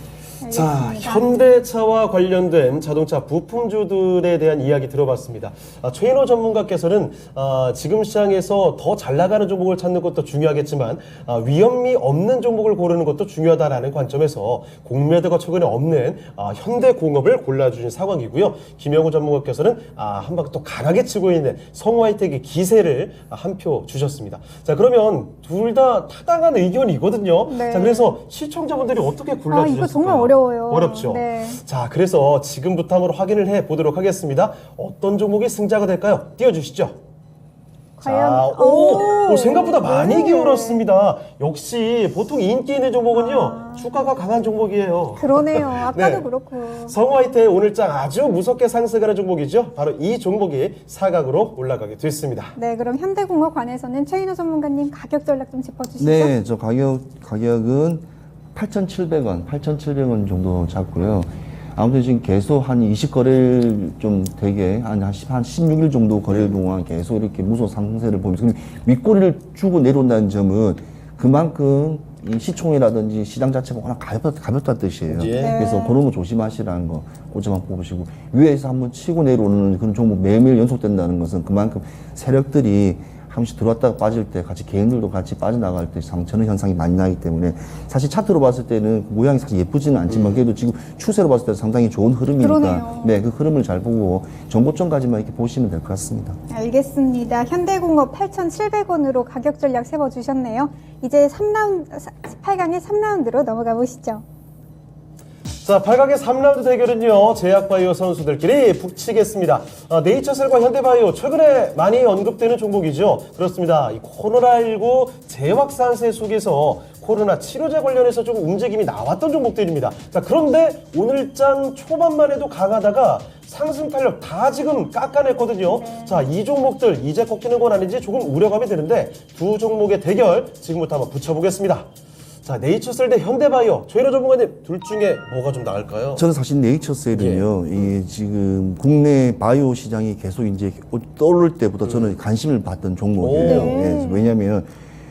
자, 알겠습니다. 현대차와 관련된 자동차 부품주들에 대한 이야기 들어봤습니다. 최인호 전문가께서는 지금 시장에서 더 잘 나가는 종목을 찾는 것도 중요하겠지만 위험이 없는 종목을 고르는 것도 중요하다라는 관점에서 공매도가 최근에 없는 현대공업을 골라주신 상황이고요. 김영우 전문가께서는 한 바퀴 또 강하게 치고 있는 성화이텍의 기세를 한 표 주셨습니다. 자, 그러면 둘 다 타당한 의견이거든요. 네. 자, 그래서 시청자분들이 어떻게 골라주셨을까요? 이거 정말 어려워요. 어렵죠. 네. 자, 그래서 지금부터 한번 확인을 해 보도록 하겠습니다. 어떤 종목이 승자가 될까요? 띄워주시죠. 과연 자, 오, 생각보다 많이 기울었습니다. 역시 보통 인기 있는 종목은요, 주가가 강한 종목이에요. 그러네요. 아까도 네. 그렇고. 성화이텍 오늘장 아주 무섭게 상승하는 종목이죠. 바로 이 종목이 사각으로 올라가게 됐습니다. 네, 그럼 현대공업 관해서는 최인호 전문가님 가격 전략 좀 짚어주시죠. 네, 저 가격은 8,700원 정도 잡고요. 아무튼 지금 계속 한 20거래일 좀 되게 한 16일 정도 거래일 동안 계속 이렇게 무소한 상승세를 보면서 윗꼬리를 주고 내려온다는 점은 그만큼 이 시총이라든지 시장 자체가 워낙 가볍다는 뜻이에요. 예. 그래서 그런 거 조심하시라는 거, 그점만 뽑으시고 위에서 한번 치고 내려오는 그런 종목 매일매일 연속된다는 것은 그만큼 세력들이 한 번씩 들어왔다가 빠질 때 같이 개인들도 같이 빠져나갈 때 상처는 현상이 많이 나기 때문에 사실 차트로 봤을 때는 모양이 사실 예쁘지는 않지만 그래도 지금 추세로 봤을 때 상당히 좋은 흐름이니까 그러네요. 네, 그 흐름을 잘 보고 정보점까지만 이렇게 보시면 될 것 같습니다. 알겠습니다. 현대공업 8,700원으로 가격 전략 세워주셨네요. 이제 8강의 3라운드로 넘어가 보시죠. 자, 8강의 3라운드 대결은요, 제약바이오 선수들끼리 북치겠습니다. 네이처셀과 현대바이오, 최근에 많이 언급되는 종목이죠. 그렇습니다. 이 코로나19 재확산세 속에서 코로나 치료제 관련해서 좀 움직임이 나왔던 종목들입니다. 자, 그런데 오늘장 초반만 해도 강하다가 상승 탄력 다 지금 깎아냈거든요. 자, 이 종목들 이제 꺾이는 건 아닌지 조금 우려감이 되는데 두 종목의 대결 지금부터 한번 붙여보겠습니다. 자, 네이처셀 대 현대바이오. 조혜로 전문가님, 둘 중에 뭐가 좀 나을까요? 저는 사실 네이처셀은요, 이 지금 국내 바이오 시장이 계속 이제 떠오를 때부터 저는 관심을 받던 종목이에요. 네. 예, 왜냐하면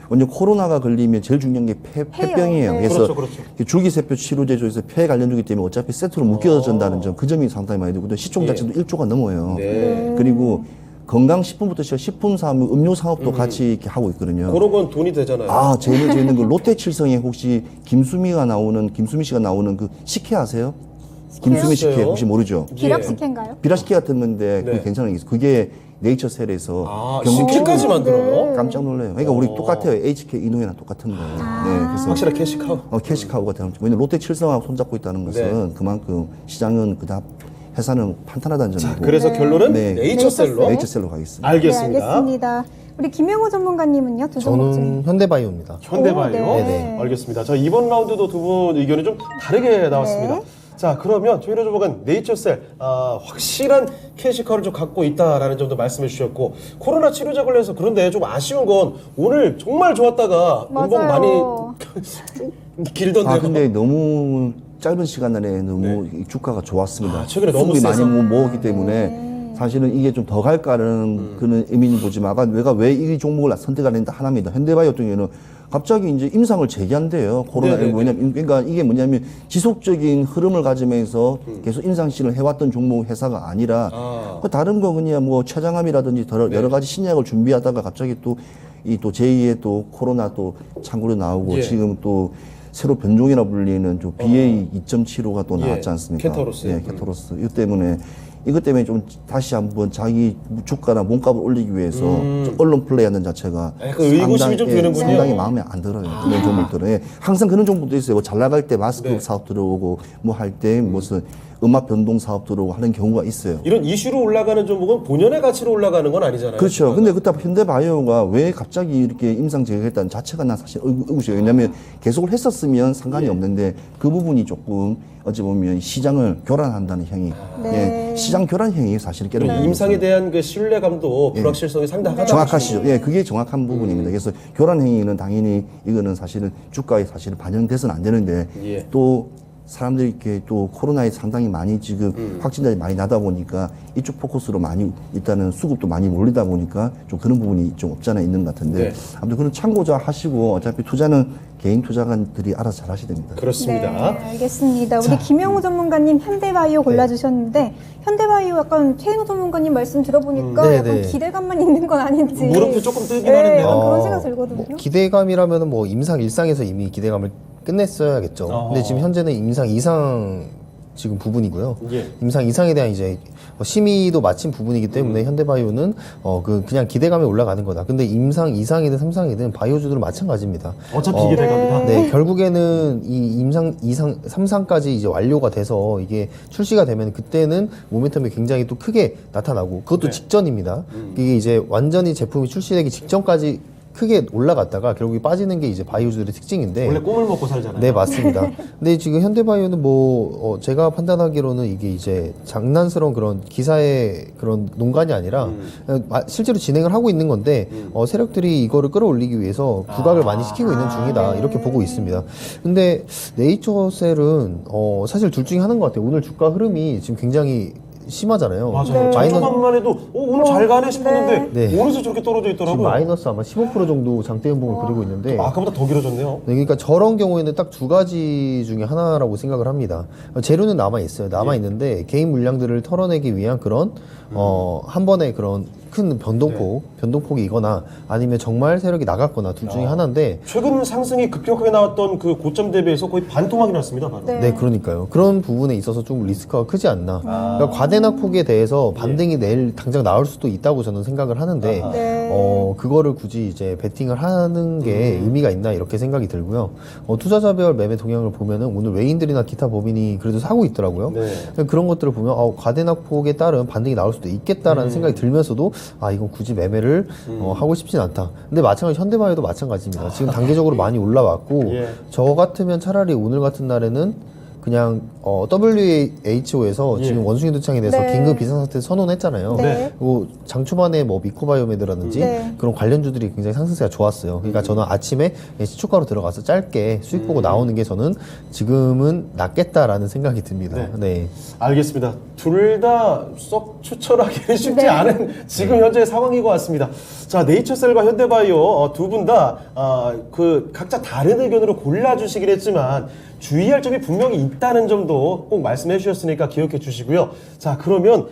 먼저 코로나가 걸리면 제일 중요한 게 폐병이에요. 네. 그래서 그렇죠. 줄기세포 치료제 중에서 폐 관련주기 때문에 어차피 세트로 묶여진다는 점, 그 점이 상당히 많이 되고 시총 자체도 1조가 넘어요. 네. 그리고 건강식품부터 시작 식품 사업, 음료 사업도 같이 이렇게 하고 있거든요. 그런 건 돈이 되잖아요. 아, 제일 재밌는 그 롯데칠성에 혹시 김수미 씨가 나오는 그 식혜 아세요? 김수미 식혜 혹시 모르죠? 비락식혜인가요? 비라식혜 같은 건데 네. 그게 괜찮은 게 있어요. 그게 네이처셀에서 아, 경북 식혜까지 만들어요? 깜짝 놀래요. 그러니까 우리 똑같아요. HK 이노회랑 똑같은 거예요. 네, 그래서 확실한 캐시카우. 캐시카우가 되는 거죠. 왜냐면 롯데칠성하고 손잡고 있다는 것은 그만큼 시장은 그다음 회사는 판단하다는 점이고. 그래서 결론은 네. 네이처셀로. 네이처셀로 가겠습니다. 알겠습니다. 네, 알겠습니다. 우리 김영호 전문가님은요? 두 종목 중에. 저는 현대바이오입니다. 현대바이오. 오, 네. 알겠습니다. 자, 이번 라운드도 두 분 의견이 좀 다르게 나왔습니다. 네. 자, 그러면 조혜로 전문가는 네이처셀 확실한 캐시카우를 좀 갖고 있다라는 점도 말씀해 주셨고, 코로나 치료제 관련해서 그런데 좀 아쉬운 건 오늘 정말 좋았다가 음봉 많이 맞아요. 길던데요. 아, 근데 너무 짧은 시간 안에 너무 이 주가가 좋았습니다. 아, 최근에 너무 수급이 많이 세서. 모았기 때문에 사실은 이게 좀 더 갈까라는 그런 의미는 보지만 내가 왜 이 종목을 선택하는데 하나입니다. 현대바이오 같은 경우에는 갑자기 이제 임상을 재개한대요. 네네네. 코로나19. 왜냐면, 그러니까 이게 뭐냐면 지속적인 흐름을 가지면서 계속 임상 시를 해왔던 종목 회사가 아니라 그 다른 거 그냥 뭐 췌장암이라든지 여러 가지 신약을 준비하다가 갑자기 또 이 또 제2의 또 코로나 또 창구로 나오고 예. 지금 또 새로 변종이라 불리는 좀 BA 2.75가 또 나왔지 않습니까? 켄타우로스. 네, 켄타우로스. 이것 때문에 좀 다시 한번 자기 주가나 몸값을 올리기 위해서 좀 언론 플레이하는 자체가 약간 의구심이 좀 드는군요. 상당히 마음에 안 들어요. 그런 종목들은. 예, 항상 그런 종목도 있어요. 잘 나갈 때 마스크 네. 사업 들어오고 뭐 할 때 무슨 음악 변동 사업 들어오고 하는 경우가 있어요. 이런 이슈로 올라가는 종목은 본연의 가치로 올라가는 건 아니잖아요. 그렇죠. 근데 그렇다고 현대바이오가 왜 갑자기 이렇게 임상 재개했다는 자체가 난 사실 의구심이에요. 왜냐하면 계속을 했었으면 상관이 없는데 그 부분이 조금 어찌 보면 시장을 교란한다는 행위, 네. 예, 시장 교란 행위 사실 깨는 부분이 임상에 대한 그 신뢰감도 불확실성이 상당하다. 정확하시죠. 예, 그게 정확한 부분입니다. 그래서 교란 행위는 당연히 이거는 사실은 주가에 사실은 반영돼서는 안 되는데 예. 또 사람들이 이렇게 또 코로나에 상당히 많이 지금 확진자들이 많이 나다 보니까 이쪽 포커스로 많이 일단은 수급도 많이 몰리다 보니까 좀 그런 부분이 좀 없지 않아 있는 것 같은데 네. 아무튼 그런 참고자 하시고 어차피 투자는 개인 투자관들이 알아서 잘 하셔야 됩니다. 그렇습니다. 네, 알겠습니다. 우리 김영호 전문가님 현대바이오 골라주셨는데 현대바이오 약간 최인호 전문가님 말씀 들어보니까 네, 약간 네. 기대감만 있는 건 아닌지 물음표 조금 뜨긴 네, 하는데요. 약간 그런 생각 들거든요. 뭐 기대감이라면 뭐 임상 1상에서 이미 기대감을 끝냈어야겠죠. 근데 지금 현재는 임상 2상 지금 부분이고요. 예. 임상 2상에 대한 이제 심의도 마친 부분이기 때문에 현대바이오는 그냥 기대감에 올라가는 거다. 근데 임상 2상이든 3상이든 바이오주들은 마찬가지입니다. 어차피 기대감이다. 네, 결국에는 이 임상 2상, 3상까지 이제 완료가 돼서 이게 출시가 되면 그때는 모멘텀이 굉장히 또 크게 나타나고 그것도 직전입니다. 이게 이제 완전히 제품이 출시되기 직전까지 크게 올라갔다가 결국에 빠지는 게 이제 바이오주들의 특징인데 원래 꿈을 먹고 살잖아요. 네, 맞습니다. 근데 지금 현대바이오는 제가 판단하기로는 이게 이제 장난스러운 그런 기사의 그런 농간이 아니라 실제로 진행을 하고 있는 건데, 세력들이 이거를 끌어올리기 위해서 부각을 많이 시키고 있는 중이다. 이렇게 보고 있습니다. 근데 네이처셀은, 사실 둘 중에 하나인 것 같아요. 오늘 주가 흐름이 지금 굉장히 심하잖아요. 맞아요. 네. 초반만 해도 오늘 잘 가네 싶었는데 네. 오른쪽 저렇게 떨어져 지금 있더라고요. 마이너스 아마 15% 정도 장대 연봉을 그리고 있는데 아까보다 더 길어졌네요. 네, 그러니까 저런 경우에는 딱 두 가지 중에 하나라고 생각을 합니다. 재료는 남아 있어요. 남아 있는데 개인 물량들을 털어내기 위한 그런 한 번에 그런 큰 변동폭이거나 아니면 정말 세력이 나갔거나 둘 중에 하나인데 최근 상승이 급격하게 나왔던 그 고점 대비해서 거의 반토막이 났습니다. 바로. 네. 네, 그러니까요. 그런 부분에 있어서 좀 리스크가 크지 않나. 그러니까 과대낙폭에 대해서 반등이 내일 당장 나올 수도 있다고 저는 생각을 하는데, 네. 그거를 굳이 이제 베팅을 하는 게 의미가 있나 이렇게 생각이 들고요. 투자자별 매매 동향을 보면은 오늘 외인들이나 기타 법인이 그래도 사고 있더라고요. 네. 그런 것들을 보면 과대낙폭에 따른 반등이 나올 수도 있겠다라는 생각이 들면서도 이건 굳이 매매를 하고 싶진 않다. 근데 마찬가지 현대바이오도 마찬가지입니다. 지금 단계적으로 많이 올라왔고 예. 저 같으면 차라리 오늘 같은 날에는 그냥 WHO에서 예. 지금 원숭이 두창에 대해서 네. 긴급 비상사태 선언했잖아요. 네. 그리고 장 초반에 뭐 미코바이오메드라든지 네. 그런 관련주들이 굉장히 상승세가 좋았어요. 그러니까 저는 아침에 시초가로 들어가서 짧게 수익 보고 나오는 게 저는 지금은 낫겠다라는 생각이 듭니다. 네. 알겠습니다. 둘 다 썩 추천하기는 쉽지 네. 않은 지금 현재 상황인 것 같습니다. 자, 네이처셀과 현대바이오 두 분 다 그 각자 다른 의견으로 골라주시긴 했지만 주의할 점이 분명히 있다는 점도 꼭 말씀해 주셨으니까 기억해 주시고요. 자, 그러면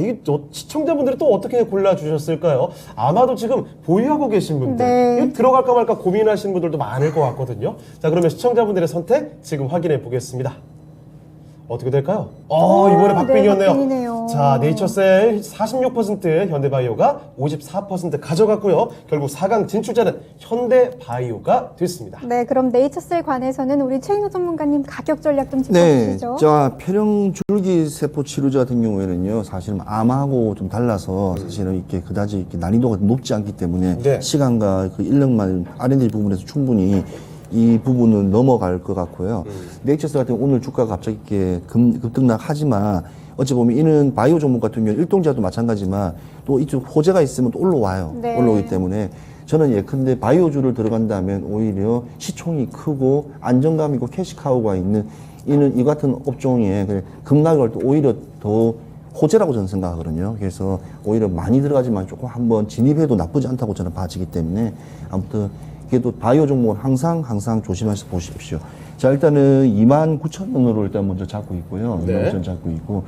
이 시청자분들이 또 어떻게 골라주셨을까요? 아마도 지금 보유하고 계신 분들, 네. 이거 들어갈까 말까 고민하시는 분들도 많을 것 같거든요. 자, 그러면 시청자분들의 선택 지금 확인해 보겠습니다. 어떻게 될까요? 이번에 박빙이었네요. 박빙이네요. 자, 네이처셀 46%, 현대바이오가 54% 가져갔고요. 결국 4강 진출자는 현대바이오가 됐습니다. 네, 그럼 네이처셀 관해서는 우리 최인호 전문가님 가격 전략 좀 네, 짚어주시죠. 자 폐렴 줄기 세포 치료제 같은 경우에는요, 사실은 암하고 좀 달라서 사실은 이렇게 그다지 이렇게 난이도가 높지 않기 때문에 네. 시간과 그 인력만 R&D 부분에서 충분히 이 부분은 넘어갈 것 같고요. 네이처스 같은 경우 오늘 주가가 갑자기 이렇게 급등락하지만 어찌 보면 이는 바이오 종목 같은 경우 일동제도 마찬가지지만 또 이쪽 호재가 있으면 또 올라와요. 네. 올라오기 때문에 저는 예컨대 바이오주를 들어간다면 오히려 시총이 크고 안정감 있고 캐시카우가 있는 이는 이 같은 업종에 급락을 또 오히려 더 호재라고 저는 생각하거든요. 그래서 오히려 많이 들어가지만 조금 한번 진입해도 나쁘지 않다고 저는 봐지기 때문에 아무튼 그래도 바이오 종목은 항상 조심해서 보십시오. 자, 일단은 29,000원으로 일단 먼저 잡고 있고요. 네. 29,000원 잡고 있고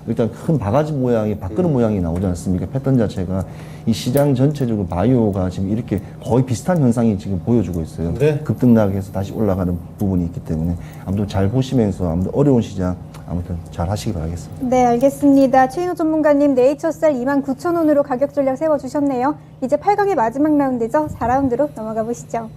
일단 큰 바가지 모양이 바꾸는 모양이 나오지 않습니까? 패턴 자체가 이 시장 전체적으로 바이오가 지금 이렇게 거의 비슷한 현상이 지금 보여주고 있어요. 네. 급등락해서 다시 올라가는 부분이 있기 때문에 아무튼 잘 보시면서 아무튼 어려운 시장 아무튼 잘 하시기 바라겠습니다. 네, 알겠습니다. 최인호 전문가님 네이처셀 29,000원으로 가격 전략 세워주셨네요. 이제 8강의 마지막 라운드죠. 4라운드로 넘어가 보시죠.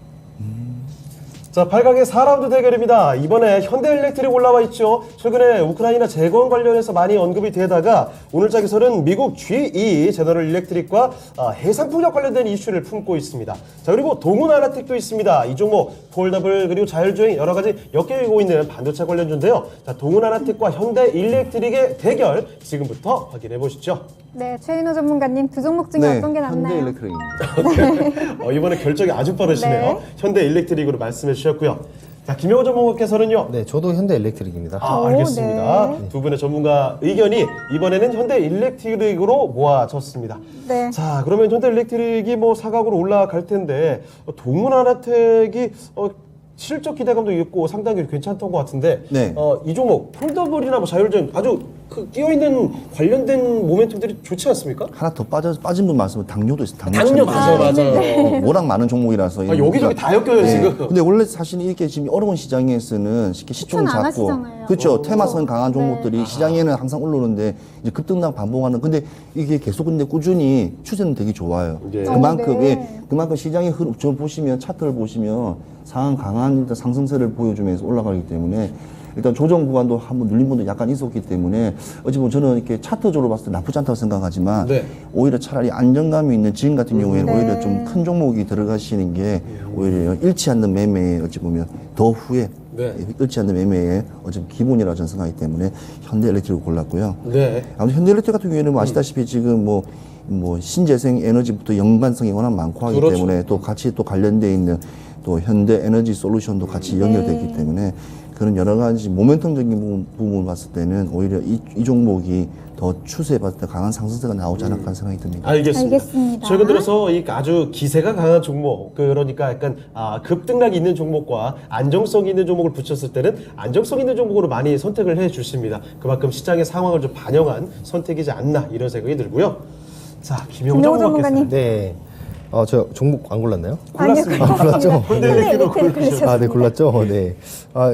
자, 8강의 4라운드 대결입니다. 이번에 현대일렉트릭 올라와 있죠. 최근에 우크라이나 재건 관련해서 많이 언급이 되다가 오늘장에서는 미국 GE 제너럴 일렉트릭과 해상풍력 관련된 이슈를 품고 있습니다. 자, 그리고 동훈아나텍도 있습니다. 이 종목 폴더블 그리고 자율주행 여러 가지 엮이고 있는 반도체 관련주인데요. 자, 동훈아나텍과 현대일렉트릭의 대결 지금부터 확인해 보시죠. 네, 최인호 전문가님 두 종목 중에 어떤 게 낫나요? 현대일렉트릭입니다. 이번에 결정이 아주 빠르시네요. 네. 현대일렉트릭으로 말씀해 주셨고요. 자, 김영호 전문가께서는요. 네, 저도 현대일렉트릭입니다. 알겠습니다. 네. 두 분의 전문가 의견이 이번에는 현대일렉트릭으로 모아졌습니다. 네. 자, 그러면 현대일렉트릭이 뭐 사각으로 올라갈 텐데 동훈아나텍이 실적 기대감도 있고 상당히 괜찮던 것 같은데 네. 이 종목 폴더블이나 뭐 자율주행 아주 끼어있는 관련된 모멘텀들이 좋지 않습니까? 하나 더 빠진 분 말씀은 당뇨도 있어요. 당뇨 맞아요. 워낙 많은 종목이라서 여기저기 다 엮여요 지금. 근데 원래 사실 이렇게 지금 어려운 시장에서는 쉽게 시총이 추천 안 작고 하시잖아요. 그렇죠. 테마성 강한 네. 종목들이 시장에는 항상 올라오는데 이제 급등락 반복하는. 근데 이게 계속 근데 꾸준히 추세는 되게 좋아요. 예. 그만큼 네. 그만큼 시장의 흐름 저 보시면 차트를 보시면 상한 강한 일단 상승세를 보여주면서 올라가기 때문에. 일단 조정 구간도 한번 눌린 분도 약간 있었기 때문에 어찌 보면 저는 이렇게 차트적으로 봤을 때 나쁘지 않다고 생각하지만 네. 오히려 차라리 안정감이 있는 지금 같은 경우에는 네. 오히려 좀 큰 종목이 들어가시는 게 오히려 잃지 않는 매매에 어찌 보면 더 후에 네. 잃지 않는 매매의 어찌 기본이라고 저는 생각하기 때문에 현대엘렉트릭을 골랐고요. 네. 아무튼 현대엘렉트릭 같은 경우에는 뭐 아시다시피 지금 뭐 신재생 에너지부터 연관성이 워낙 많고 하기 그렇죠. 때문에 또 같이 또 관련돼 있는 또 현대 에너지 솔루션도 같이 연결되어 있기 때문에 그런 여러 가지 모멘텀적인 부분을 봤을 때는 오히려 이 종목이 더 추세에 봤을 때 강한 상승세가 나오지 않을까 하는 생각이 듭니다. 알겠습니다. 최근 들어서 이 아주 기세가 강한 종목, 그러니까 약간 급등락이 있는 종목과 안정성이 있는 종목을 붙였을 때는 안정성 있는 종목으로 많이 선택을 해 주십니다. 그만큼 시장의 상황을 좀 반영한 선택이지 않나 이런 생각이 들고요. 자, 김영호 김영호 전문가께서는 전문가님. 네. 저 종목 안 골랐나요? 골랐습니다. 아니요, 골랐죠? 현대일렉트릭으로 고르셨습니다. 아, 네, 골랐죠? 네.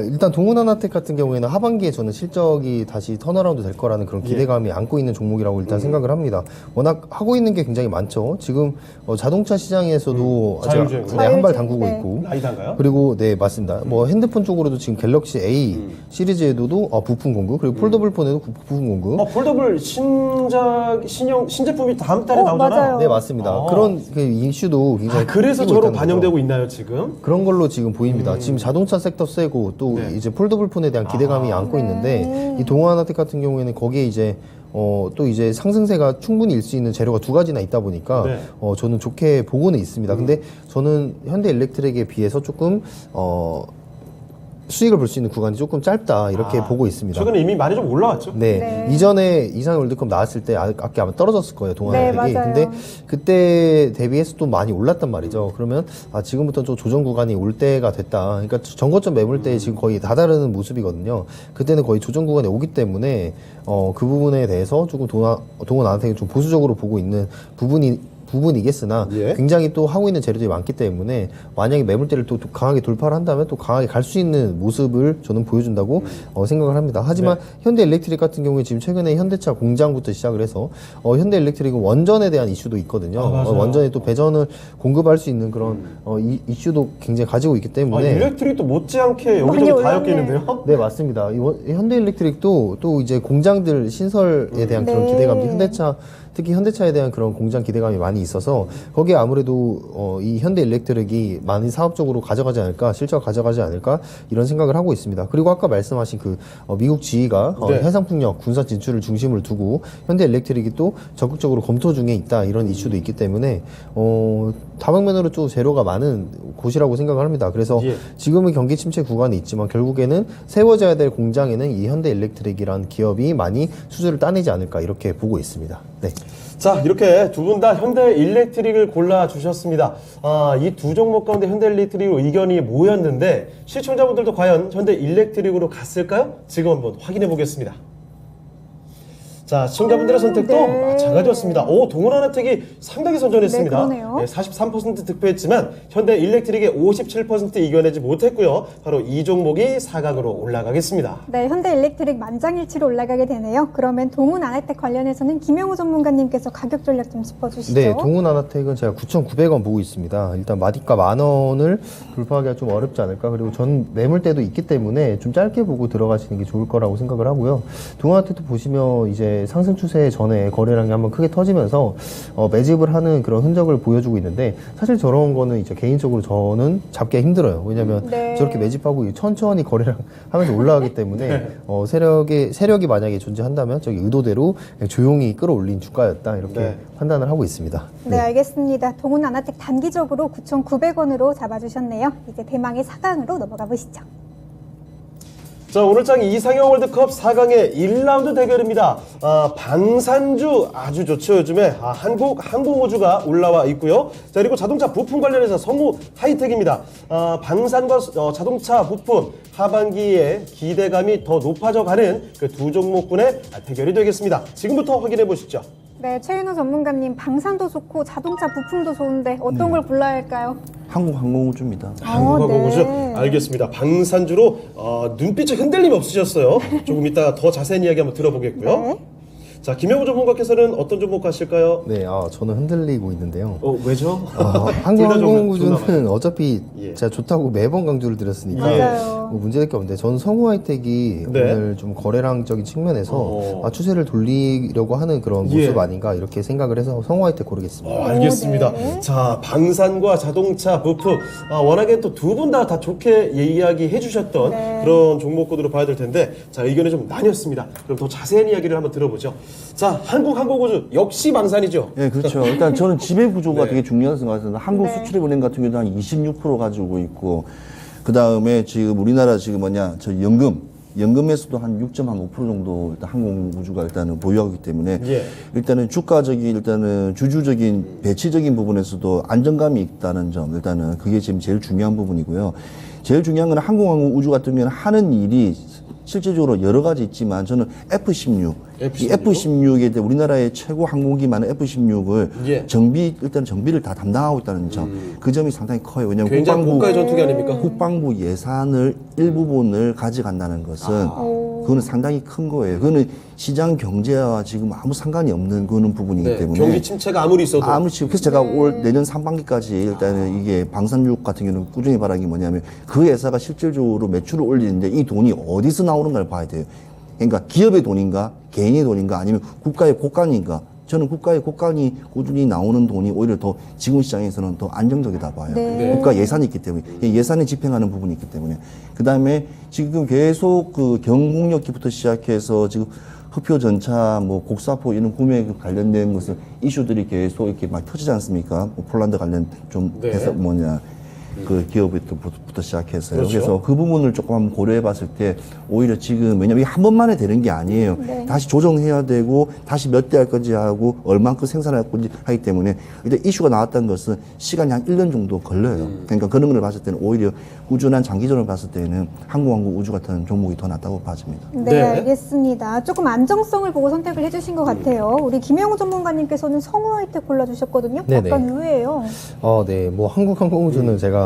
일단 동훈하나텍 같은 경우에는 하반기에 저는 실적이 다시 턴어라운드 될 거라는 그런 기대감이 안고 있는 종목이라고 일단 생각을 합니다. 워낙 하고 있는 게 굉장히 많죠. 지금 자동차 시장에서도 자율주행. 네, 한 발 자율주행, 담그고 네. 있고. 라이다인가요? 그리고 네, 맞습니다. 뭐 핸드폰 쪽으로도 지금 갤럭시 A 시리즈에도 부품 공급, 그리고 폴더블 폰에도 부품 공급. 폴더블 신제품이 다음 달에 나오잖아요. 맞아요. 네, 맞습니다. 그런 그 이슈도 굉장히 그래서 끼고 저로 있다는 반영되고 거죠. 있나요, 지금? 그런 걸로 지금 보입니다. 지금 자동차 섹터 세고 또 네. 이제 폴더블 폰에 대한 기대감이 안고 있는데 이 동아나텍 같은 경우에는 거기에 이제 또 이제 상승세가 충분히 일 수 있는 재료가 두 가지나 있다 보니까 네. 저는 좋게 보고는 있습니다. 근데 저는 현대일렉트릭에 비해서 조금 수익을 볼 수 있는 구간이 조금 짧다 이렇게 보고 있습니다. 최근에 이미 많이 좀 올라왔죠? 네. 네. 이전에 이상의 월드컵 나왔을 때 아까 아마 떨어졌을 거예요, 동아나텍이. 네, 맞아요. 근데 그때 대비해서 또 많이 올랐단 말이죠. 그러면 지금부터 좀 조정 구간이 올 때가 됐다. 그러니까 전고점 매물대에 지금 거의 다다르는 모습이거든요. 그때는 거의 조정 구간에 오기 때문에 그 부분에 대해서 조금 동아나텍이 좀 보수적으로 보고 있는 부분이겠으나 예. 굉장히 또 하고 있는 재료들이 많기 때문에 만약에 매물대를 또 강하게 돌파를 한다면 또 강하게 갈 수 있는 모습을 저는 보여준다고 생각을 합니다. 하지만 현대일렉트릭 같은 경우에 지금 최근에 현대차 공장부터 시작을 해서 현대일렉트릭은 원전에 대한 이슈도 있거든요. 맞아요. 원전에 또 배전을 공급할 수 있는 그런 이슈도 굉장히 가지고 있기 때문에 일렉트릭도 못지않게 많이 여기저기 다 올랐네. 엮이는데요? 네, 맞습니다. 현대일렉트릭도 또 이제 공장들 신설에 대한 그런 네. 기대감도 특히 현대차에 대한 그런 공장 기대감이 많이 있어서 거기에 아무래도 이 현대일렉트릭이 많이 사업적으로 가져가지 않을까, 실적 가져가지 않을까 이런 생각을 하고 있습니다. 그리고 아까 말씀하신 그 미국 지휘가 네. 해상풍력 군사 진출을 중심으로 두고 현대일렉트릭이 또 적극적으로 검토 중에 있다 이런 이슈도 있기 때문에 다방면으로 좀 재료가 많은 곳이라고 생각을 합니다. 그래서 예. 지금은 경기 침체 구간이 있지만 결국에는 세워져야 될 공장에는 이 현대일렉트릭이라는 기업이 많이 수주를 따내지 않을까 이렇게 보고 있습니다. 네. 자, 이렇게 두 분 다 현대일렉트릭을 골라주셨습니다. 이 두 종목 가운데 현대일렉트릭으로 의견이 모였는데 시청자분들도 과연 현대일렉트릭으로 갔을까요? 지금 한번 확인해 보겠습니다. 자, 시청자분들의 선택도 네. 마찬가지였습니다. 동원하나텍이 상당히 선전했습니다. 네, 그러네요. 43% 득표했지만 현대일렉트릭의 57% 이겨내지 못했고요. 바로 이 종목이 4강으로 올라가겠습니다. 네, 현대일렉트릭 만장일치로 올라가게 되네요. 그러면 동훈아나텍 관련해서는 김영호 전문가님께서 가격 전략 좀 짚어주시죠. 네, 동훈아나텍은 제가 9,900원 보고 있습니다. 일단 마디가 10,000원을 돌파하기가 좀 어렵지 않을까. 그리고 전 매물대도 있기 때문에 좀 짧게 보고 들어가시는 게 좋을 거라고 생각을 하고요. 동훈아텍도 보시면 이제 상승 추세 전에 거래량이 한번 크게 터지면서 매집을 하는 그런 흔적을 보여주고 있는데 사실 저런 거는 이제 개인적으로 저는 잡기가 힘들어요. 왜냐하면 네. 저렇게 매집하고 천천히 거래량 하면서 올라가기 때문에 세력이 만약에 존재한다면 저기 의도대로 그냥 조용히 끌어올린 주가였다 이렇게 네. 판단을 하고 있습니다. 네, 알겠습니다. 동훈아나텍 단기적으로 9,900원으로 잡아주셨네요. 이제 대망의 4강으로 넘어가 보시죠. 자, 오늘장 이상형 월드컵 4강의 1라운드 대결입니다. 방산주 아주 좋죠. 요즘에 한국 항공우주가 올라와 있고요. 자, 그리고 자동차 부품 관련해서 성우 하이텍입니다. 방산과 자동차 부품 하반기에 기대감이 더 높아져가는 그 두 종목군의 대결이 되겠습니다. 지금부터 확인해 보시죠. 네, 최윤호 전문가님, 방산도 좋고 자동차 부품도 좋은데 어떤 걸 골라야 할까요? 한국항공우주입니다. 한국항공우주 네. 알겠습니다. 방산주로 눈빛에 흔들림 없으셨어요. 조금 이따 더 자세한 이야기 한번 들어보겠고요. 네. 자, 김영우 전문가께서는 어떤 종목 가실까요? 네, 저는 흔들리고 있는데요. 왜죠? 한국항공우주는 어차피 예. 제가 좋다고 매번 강조를 드렸으니까 맞아요. 뭐 문제될 게 없는데 저는 성우 하이텍이 네. 오늘 좀 거래량적인 측면에서 추세를 돌리려고 하는 그런 예. 모습 아닌가 이렇게 생각을 해서 성우 하이텍 고르겠습니다. 알겠습니다. 네. 자, 방산과 자동차 부품 워낙에 또 두 분 다 좋게 이야기해 주셨던 네. 그런 종목군으로 봐야 될 텐데 자, 의견이 좀 나뉘었습니다. 그럼 더 자세한 이야기를 한번 들어보죠. 자, 한국항공우주 역시 방산이죠. 네, 그렇죠. 일단 저는 지배 구조가 네. 되게 중요하다고 생각합니다. 한국 네. 수출입은행 같은 경우도 한 26% 가지고 있고, 그 다음에 지금 우리나라 지금 저 연금에서도 한 6.5% 정도 일단 항공우주가 일단은 보유하고 있기 때문에 예. 일단은 주주적인 배치적인 부분에서도 안정감이 있다는 점, 일단은 그게 지금 제일 중요한 부분이고요. 제일 중요한 건 항공우주 같은 경우는 하는 일이 실질적으로 여러 가지 있지만 저는 F-16. 이 F-16에 우리나라의 최고 항공기 많은 F-16을 예. 일단 정비를 다 담당하고 있다는 점. 그 점이 상당히 커요. 왜냐하면 굉장히 고가의 전투기 아닙니까? 국방부 예산을 일부분을 가져간다는 것은 그거는 상당히 큰 거예요. 그거는 시장 경제와 지금 아무 상관이 없는 그런 부분이기 네, 때문에 경기 침체가 아무리 있어도 그래서 제가 올 내년 상반기까지 일단은 이게 방산유업 같은 경우는 꾸준히 바라는 게 뭐냐면 그 회사가 실질적으로 매출을 올리는데 이 돈이 어디서 나오는가를 봐야 돼요. 그러니까 기업의 돈인가 개인의 돈인가 아니면 국가의 곡간인가. 저는 국가의 곡간이 꾸준히 나오는 돈이 오히려 더 지금 시장에서는 더 안정적이다 봐요. 네. 국가 예산이 있기 때문에 예산에 집행하는 부분이 있기 때문에 그 다음에 지금 계속 그 경공력기부터 시작해서 지금 흑표 전차, 뭐 곡사포 이런 구매 관련된 것을 이슈들이 계속 이렇게 막 터지지 않습니까? 뭐 폴란드 관련 좀 네. 해서 그 기업부터 시작해서요. 그렇죠. 그래서 그 부분을 조금 한번 고려해 봤을 때 오히려 지금 왜냐면 이게 한 번만에 되는 게 아니에요. 네. 다시 조정해야 되고 다시 몇 대 할 건지 하고 얼만큼 생산할 건지 하기 때문에 일단 이슈가 나왔다는 것은 시간이 한 1년 정도 걸려요. 그러니까 그런 걸 봤을 때는 오히려 꾸준한 장기전을 봤을 때는 항공왕국 우주 같은 종목이 더 낫다고 봐집니다. 네, 네. 알겠습니다. 조금 안정성을 보고 선택을 해주신 것 같아요. 우리 김영우 전문가님께서는 성우하이텍 골라주셨거든요. 네네. 약간 의외예요. 네, 뭐 한국항공우주는 제가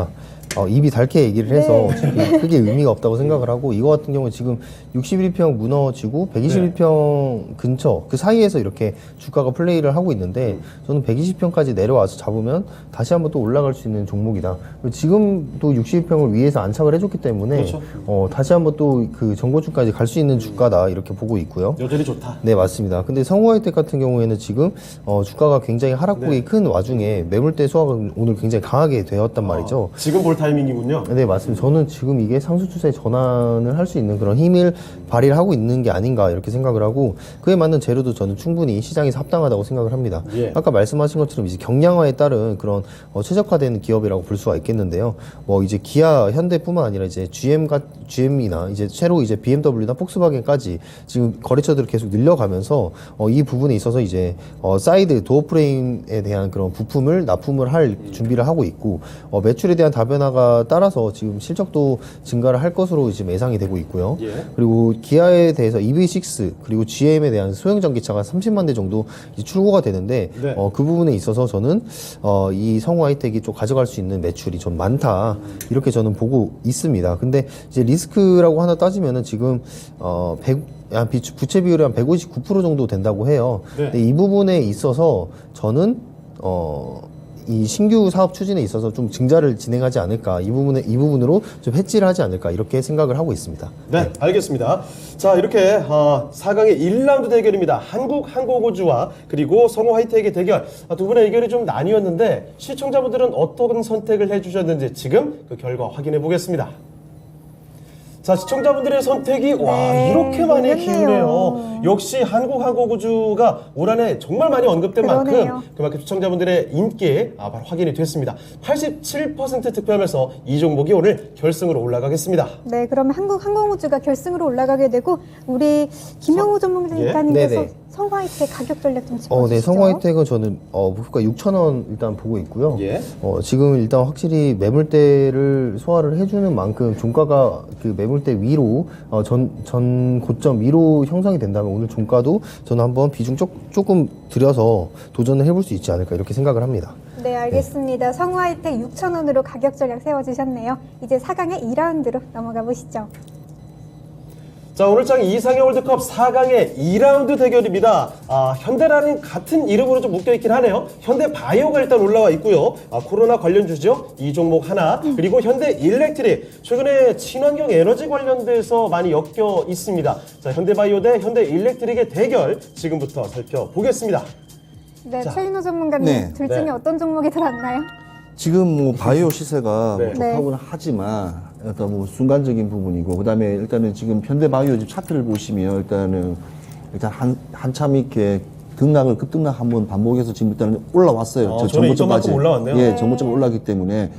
입이 닳게 얘기를 해서 네. 솔직히 크게 의미가 없다고 생각을 하고 이거 같은 경우는 지금 61평 무너지고 121평 근처 그 사이에서 이렇게 주가가 플레이를 하고 있는데 저는 120평까지 내려와서 잡으면 다시 한번 또 올라갈 수 있는 종목이다. 그리고 지금도 61평을 위에서 안착을 해줬기 때문에 그렇죠. 다시 한번 또 그 정고주까지 갈 수 있는 주가다 이렇게 보고 있고요. 여전히 좋다. 네, 맞습니다. 근데 성우하이텍 같은 경우에는 지금 주가가 굉장히 하락폭이 큰 와중에 매물대 수확은 오늘 굉장히 강하게 되었단 말이죠. 지금 볼 타이밍이군요. 네, 맞습니다. 저는 지금 이게 상수 추세 전환을 할 수 있는 그런 힘을 발휘를 하고 있는 게 아닌가 이렇게 생각을 하고 그에 맞는 재료도 저는 충분히 시장에서 합당하다고 생각을 합니다. 예. 아까 말씀하신 것처럼 이제 경량화에 따른 그런 최적화된 기업이라고 볼 수가 있겠는데요. 뭐 이제 기아, 현대뿐만 아니라 이제 GM이나 이제 새로 이제 BMW나 폭스바겐까지 지금 거래처들을 계속 늘려가면서 이 부분에 있어서 이제 사이드 도어 프레임에 대한 그런 부품을 납품을 할 준비를 하고 있고 매출에 대한 다변화가 따라서 지금 실적도 증가를 할 것으로 지금 예상이 되고 있고요. 예. 그리고 기아에 대해서 EV6 그리고 GM에 대한 소형 전기차가 30만 대 정도 이제 출고가 되는데 네. 그 부분에 있어서 저는 이 성우하이텍이 좀 가져갈 수 있는 매출이 좀 많다 이렇게 저는 보고 있습니다. 근데 이제 리스크라고 하나 따지면은 지금 부채 비율이 한 159% 정도 된다고 해요. 네. 근데 이 부분에 있어서 저는 이 신규 사업 추진에 있어서 좀 증자를 진행하지 않을까 이 부분으로 좀 해지를 하지 않을까 이렇게 생각을 하고 있습니다. 네, 알겠습니다. 자, 이렇게 4강의 1라운드 대결입니다. 한국항공우주와 그리고 성우하이텍의 대결. 두 분의 의견이 좀 나뉘었는데 시청자분들은 어떤 선택을 해주셨는지 지금 그 결과 확인해 보겠습니다. 자, 시청자분들의 선택이 와 이렇게 많이 놀랍네요. 기우네요. 역시 한국항공우주가 올 한해 정말 많이 언급된 그러네요. 만큼 그만큼 시청자분들의 인기에 바로 확인이 됐습니다. 87% 득표하면서 이 종목이 오늘 결승으로 올라가겠습니다. 네, 그러면 한국항공우주가 결승으로 올라가게 되고 우리 김영우 전문가님께서 네네. 성우하이텍 가격 전략 좀 짚어주시죠. 네, 성우하이텍은 저는 목표가 6,000원 일단 보고 있고요. 예. 지금 일단 확실히 매물대를 소화를 해주는 만큼 종가가 그 매물대 위로 전 고점 위로 형성이 된다면 오늘 종가도 저는 한번 비중 조금 들여서 도전을 해볼 수 있지 않을까 이렇게 생각을 합니다. 네, 알겠습니다. 성우하이텍 6,000원으로 가격 전략 세워주셨네요. 이제 4강의 2라운드로 넘어가 보시죠. 자, 오늘장 이상의 월드컵 4강의 2라운드 대결입니다. 현대라는 같은 이름으로 좀 묶여있긴 하네요. 현대바이오가 일단 올라와 있고요. 코로나 관련주죠. 이 종목 하나. 그리고 현대일렉트릭. 최근에 친환경 에너지 관련돼서 많이 엮여 있습니다. 자, 현대바이오 대 현대일렉트릭의 대결 지금부터 살펴보겠습니다. 네, 자. 최인호 전문가님, 네. 둘 중에 네. 어떤 종목이 더 낫나요? 지금 뭐 바이오 시세가 네. 뭐 좋다고는 하지만 일단 뭐 순간적인 부분이고 그다음에 일단은 지금 현대바이오 지금 차트를 보시면 일단 한참 이렇게 급등락 한번 반복해서 지금 일단은 올라왔어요. 저는 이전만큼 올라왔네요. 예, 정고점 올라왔기 때문에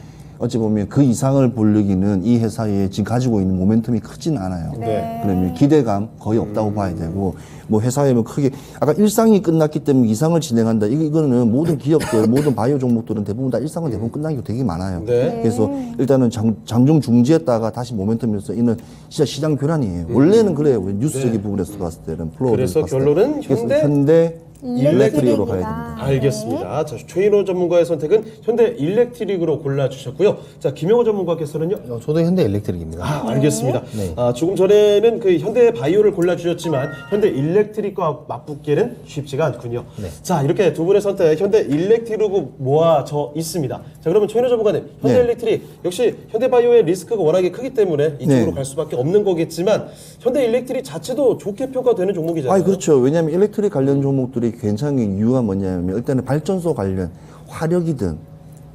어찌 보면 그 이상을 보려기는 이 회사에 지금 가지고 있는 모멘텀이 크진 않아요. 네. 그러면 기대감 거의 없다고 봐야 되고, 뭐 회사에 뭐 크게 아까 일상이 끝났기 때문에 이상을 진행한다. 이거는 모든 기업들, 모든 바이오 종목들은 대부분 다 일상은 대부분 끝난 게 되게 많아요. 네. 그래서 일단은 장중 중지했다가 다시 모멘텀에서 이는 진짜 시장 교란이에요. 원래는 그래요. 뉴스적인 부분에서 봤을 때는 플로어를 그래서 봤을 때. 결론은 그래서 현대 일렉트릭으로 가야 됩니다. 알겠습니다. 자, 최인호 전문가의 선택은 현대 일렉트릭으로 골라주셨고요. 자, 김영호 전문가께서는요? 저도 현대 일렉트릭입니다. 아, 알겠습니다. 네. 조금 전에는 그 현대 바이오를 골라주셨지만 현대 일렉트릭과 맞붙기는 쉽지가 않군요. 네. 자, 이렇게 두 분의 선택 현대 일렉트릭으로 모아져 있습니다. 자, 그러면 최인호 전문가님, 현대 네. 일렉트릭 역시 현대 바이오의 리스크가 워낙에 크기 때문에 이쪽으로 네. 갈 수밖에 없는 거겠지만 현대 일렉트릭 자체도 좋게 평가되는 종목이잖아요. 아, 그렇죠. 왜냐하면 일렉트릭 관련 종목들이 괜찮은 이유가 뭐냐면 일단은 발전소 관련 화력이든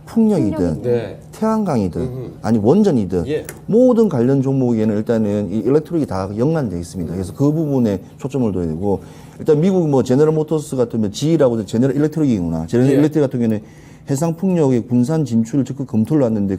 풍력이든 네. 태양광이든 아니 원전이든 예. 모든 관련 종목에는 일단은 이 일렉트릭이 다 연관되어 있습니다. 그래서 그 부분에 초점을 둬야 되고 일단 미국 뭐 제너럴 모터스 같으면 GE라고 제너럴 일렉트릭이구나. 제너럴 예. 일렉트릭 같은 경우에는 해상 풍력의 군산 진출을 적극 검토를 했는데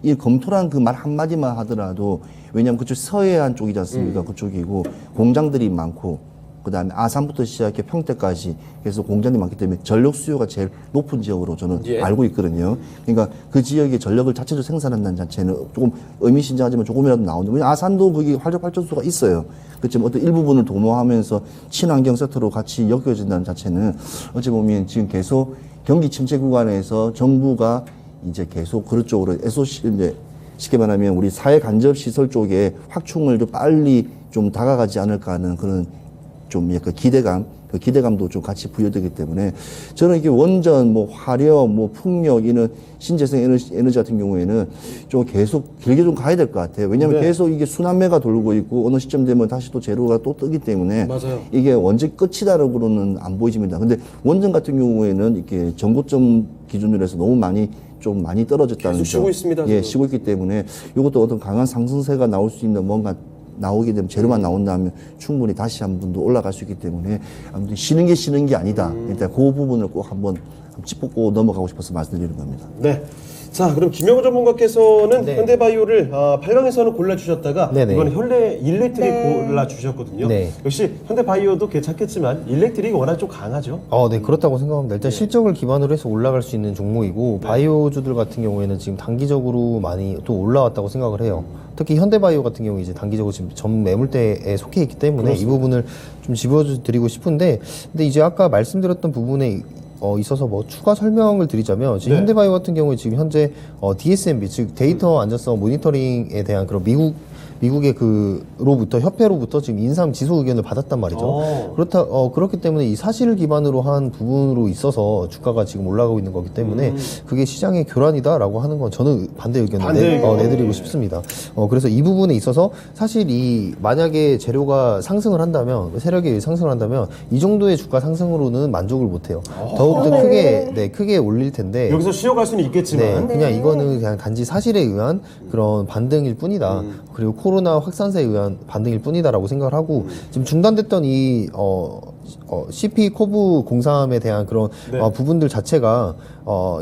이 검토란 그 말 한마디만 하더라도 왜냐하면 그쪽 서해안 쪽이지 않습니까? 그쪽이고 공장들이 많고 그다음에 아산부터 시작해 평택까지 그래서 공장이 많기 때문에 전력 수요가 제일 높은 지역으로 저는 예. 알고 있거든요. 그러니까 그 지역의 전력을 자체적으로 생산한다는 자체는 조금 의미심장하지만 조금이라도 나오는데 왜냐면 아산도 거기 화력 발전소가 있어요. 그렇지만 어떤 일부분을 도모하면서 친환경 세트로 같이 엮여진다는 자체는 어찌 보면 지금 계속 경기 침체 구간에서 정부가 이제 계속 그런 쪽으로 이제 쉽게 말하면 우리 사회 간접 시설 쪽에 확충을 좀 빨리 좀 다가가지 않을까 하는 그런 좀 약간 기대감, 그 기대감도 좀 같이 부여되기 때문에 저는 이게 원전, 뭐 화력, 뭐 풍력 이런 신재생 에너지 같은 경우에는 좀 계속 길게 좀 가야 될 것 같아요. 왜냐하면 네. 계속 이게 순환매가 돌고 있고 어느 시점 되면 다시 또 재료가 또 뜨기 때문에 맞아요. 이게 언제 끝이다라고는 안 보이집니다. 근데 원전 같은 경우에는 이렇게 전고점 기준으로 해서 너무 많이 떨어졌다는 계속 쉬고 있습니다, 예, 지금. 쉬고 있기 때문에 이것도 어떤 강한 상승세가 나올 수 있는 뭔가 나오게 되면 재료만 나온다면 충분히 다시 한 번 더 올라갈 수 있기 때문에 아무튼 쉬는 게 아니다. 일단 그 부분을 꼭 한번 짚고 넘어가고 싶어서 말씀드리는 겁니다. 네. 자, 그럼 김영호 전문가께서는 네. 현대바이오를 8강에서는 골라주셨다가 네네. 이번에 현대 일렉트릭 네. 골라주셨거든요. 네. 역시 현대바이오도 괜찮겠지만 일렉트릭이 워낙 좀 강하죠. 네, 그렇다고 생각합니다. 일단 실적을 기반으로 해서 올라갈 수 있는 종목이고, 바이오주들 같은 경우에는 지금 단기적으로 많이 또 올라왔다고 생각을 해요. 특히 현대바이오 같은 경우 이제 단기적으로 지금 전 매물대에 속해 있기 때문에 이 부분을 좀 집어드리고 싶은데, 근데 이제 아까 말씀드렸던 부분에 있어서 뭐 추가 설명을 드리자면 지금 네. 현대바이오 같은 경우에 지금 현재 DSMB 즉 데이터 안전성 모니터링에 대한 그런 미국의 그로부터 협회로부터 지금 인상 지수 의견을 받았단 말이죠. 그렇기 때문에 이 사실을 기반으로 한 부분으로 있어서 주가가 지금 올라가고 있는 거기 때문에 그게 시장의 교란이다라고 하는 건 저는 반대 의견을 반대 의견. 내드리고 싶습니다. 그래서 이 부분에 있어서 사실 이 만약에 재료가 상승을 한다면 세력이 상승을 한다면 이 정도의 주가 상승으로는 만족을 못해요. 더욱더 크게 올릴 텐데 여기서 쉬어갈 수는 있겠지만 그냥 이거는 그냥 단지 사실에 의한 그런 반등일 뿐이다. 그리고 코로나 확산세에 의한 반등일 뿐이다라고 생각을 하고 지금 중단됐던 이 CP 코브 03에 대한 그런 네. 부분들 자체가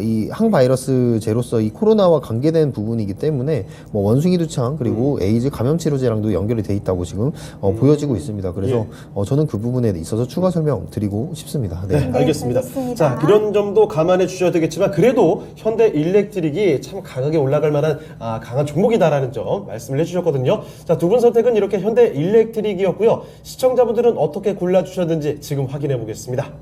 이 항바이러스제로서 이 코로나와 관계된 부분이기 때문에 뭐 원숭이 두창 그리고 에이즈 감염 치료제랑도 연결이 돼 있다고 지금 보여지고 있습니다. 그래서 저는 그 부분에 있어서 추가 설명 드리고 싶습니다. 네, 네. 알겠습니다. 알겠습니다. 자, 이런 점도 감안해 주셔야 되겠지만 그래도 현대 일렉트릭이 참 강하게 올라갈 만한 강한 종목이다라는 점 말씀을 해주셨거든요. 자, 두 분 선택은 이렇게 현대 일렉트릭이었고요. 시청자분들은 어떻게 골라주셨는지 지금 확인해 보겠습니다.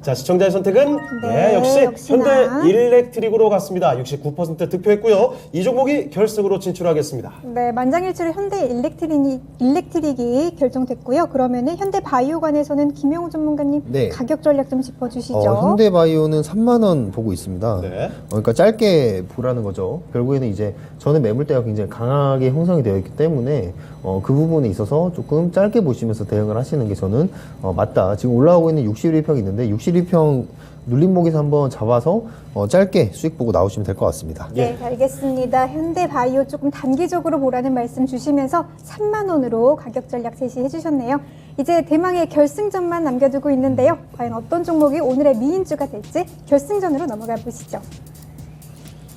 자, 시청자의 선택은 네, 역시 역시나. 현대 일렉트릭으로 갔습니다. 69% 득표했고요. 이 종목이 결승으로 진출하겠습니다. 네, 만장일치로 현대 일렉트릭이 결정됐고요. 그러면은 현대 바이오관에서는 김영우 전문가님 네. 가격 전략 좀 짚어주시죠. 현대바이오는 3만 원 보고 있습니다. 네. 그러니까 짧게 보라는 거죠. 결국에는 이제 저는 매물대가 굉장히 강하게 형성이 되어 있기 때문에 그 부분에 있어서 조금 짧게 보시면서 대응을 하시는 게 저는 맞다. 지금 올라오고 있는 61평이 있는데 61평 눌림목에서 한번 잡아서 짧게 수익 보고 나오시면 될 것 같습니다. 네, 알겠습니다. 현대 바이오 조금 단기적으로 보라는 말씀 주시면서 3만 원으로 가격 전략 제시해 주셨네요. 이제 대망의 결승전만 남겨두고 있는데요. 과연 어떤 종목이 오늘의 미인주가 될지 결승전으로 넘어가 보시죠.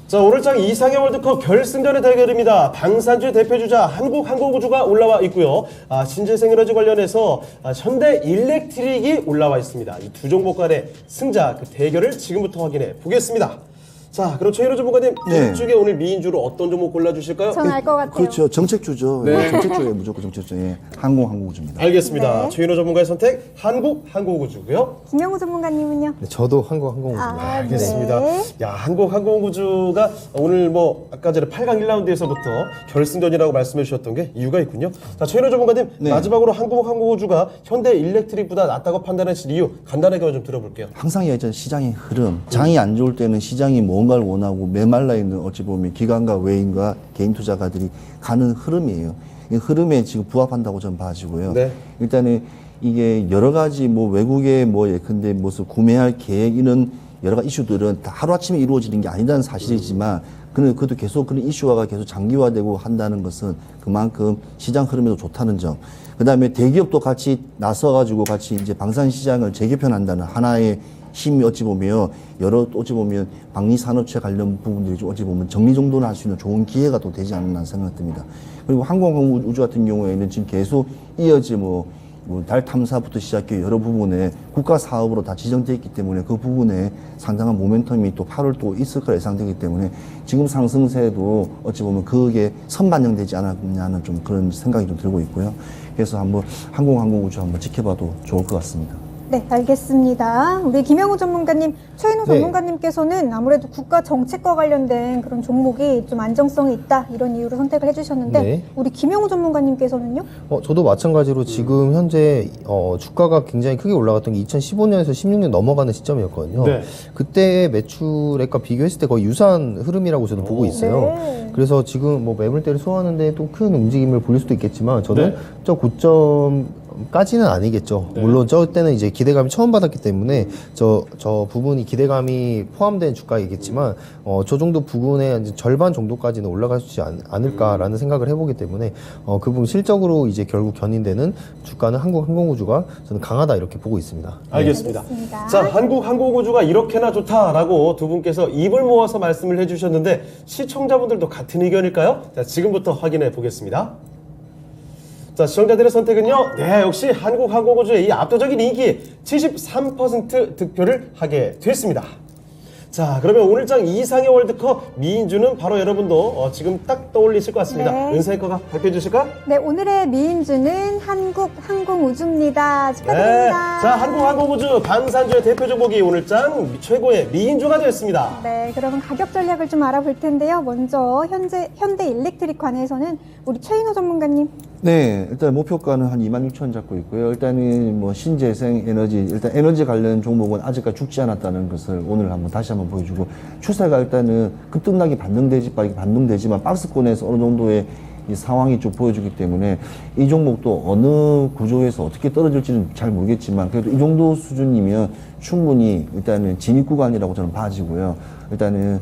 자, 오늘장 이상의 월드컵 결승전의 대결입니다. 방산주의 대표주자 한국항공우주가 올라와 있고요. 신재생에너지 관련해서 현대 일렉트릭이 올라와 있습니다. 이 두 종목 간의 승자 그 대결을 지금부터 확인해 보겠습니다. 자, 그럼 최일호 전문가님, 네. 이쪽에 오늘 미인주로 어떤 종목 골라주실까요? 전 알 것 같아요. 그렇죠. 정책주죠. 네. 정책주에 무조건 정책주. 예. 항공우주입니다. 알겠습니다. 네. 최일호 전문가의 선택 한국항공우주고요. 김영우 전문가님은요? 네, 저도 한국항공우주입니다. 알겠습니다. 네. 야, 한국항공우주가 오늘 뭐 아까 전에 8강 1라운드에서부터 결승전이라고 말씀해 주셨던 게 이유가 있군요. 자, 최일호 전문가님, 네. 마지막으로 한국항공우주가 현대 일렉트릭보다 낫다고 판단하신 이유 간단하게 좀 들어볼게요. 항상 얘기했잖아요. 시장의 흐름. 장이 안 좋을 때는 시장이 뭔가를 원하고 메말라 있는 어찌 보면 기관과 외인과 개인 투자가들이 가는 흐름이에요. 이 흐름에 지금 부합한다고 저는 봐지고요. 네. 일단은 이게 여러 가지 뭐 외국의 뭐 예컨대 무슨 구매할 계획 이런 여러 가지 이슈들은 다 하루아침에 이루어지는 게 아니라는 사실이지만 그래도 계속 그런 이슈화가 계속 장기화되고 한다는 것은 그만큼 시장 흐름에도 좋다는 점. 그 다음에 대기업도 같이 나서가지고 같이 이제 방산 시장을 재개편한다는 하나의 힘이 어찌 보면 여러 어찌 보면 방위 산업체 관련 부분들이 좀 어찌 보면 정리정돈을 할 수 있는 좋은 기회가 또 되지 않나 생각됩니다. 그리고 항공우주 같은 경우에는 지금 계속 이어지 달 탐사부터 시작해 여러 부분에 국가 사업으로 다 지정되어 있기 때문에 그 부분에 상당한 모멘텀이 또 8월 또 있을 거라 예상되기 때문에 지금 상승세도 어찌 보면 그게 선반영되지 않았냐는 좀 그런 생각이 좀 들고 있고요. 그래서 한번 항공우주 한번 지켜봐도 좋을 것 같습니다. 네, 알겠습니다. 우리 김영우 전문가님, 최인호 네. 전문가님께서는 아무래도 국가 정책과 관련된 그런 종목이 좀 안정성이 있다 이런 이유로 선택을 해주셨는데 네. 우리 김영우 전문가님께서는요? 저도 마찬가지로 지금 현재 주가가 굉장히 크게 올라갔던 게 2015년에서 16년 넘어가는 시점이었거든요. 네. 그때 매출액과 비교했을 때 거의 유사한 흐름이라고 저는 보고 있어요. 네. 그래서 지금 뭐 매물대를 소화하는데 또 큰 움직임을 보일 수도 있겠지만 저는 네. 저 고점까지는 아니겠죠. 네. 물론 저 때는 이제 기대감이 처음 받았기 때문에 저 부분이 기대감이 포함된 주가이겠지만 저 정도 부분에 이제 절반 정도까지는 올라갈 수 있지 않을까라는 생각을 해보기 때문에 그 부분 실적으로 이제 결국 견인되는 주가는 한국항공우주가 저는 강하다 이렇게 보고 있습니다. 알겠습니다. 알겠습니다. 자, 한국항공우주가 이렇게나 좋다라고 두 분께서 입을 모아서 말씀을 해주셨는데 시청자분들도 같은 의견일까요? 자, 지금부터 확인해 보겠습니다. 자, 시청자들의 선택은요. 네, 역시 한국항공우주의 이 압도적인 인기 73% 득표를 하게 됐습니다. 자, 그러면 오늘장 이상의 월드컵 미인주는 바로 여러분도 지금 딱 떠올리실 것 같습니다. 네. 은사이커가 발표해 주실까? 네, 오늘의 미인주는 한국항공우주입니다. 축하드립니다. 자, 한국항공우주 방산주의 대표 종목이 오늘장 최고의 미인주가 되었습니다. 네, 그러면 가격 전략을 좀 알아볼 텐데요. 먼저 현대 일렉트릭 관해서는 우리 최인호 전문가님. 네, 일단 목표가는 한 26,000원 잡고 있고요. 일단은 뭐 신재생 에너지, 일단 에너지 관련 종목은 아직까지 죽지 않았다는 것을 오늘 다시 한번 보여주고 추세가 일단은 급등락이 반등되지만 박스권에서 어느 정도의 이 상황이 좀 보여주기 때문에 이 종목도 어느 구조에서 어떻게 떨어질지는 잘 모르겠지만 그래도 이 정도 수준이면 충분히 일단은 진입 구간이라고 저는 봐지고요. 일단은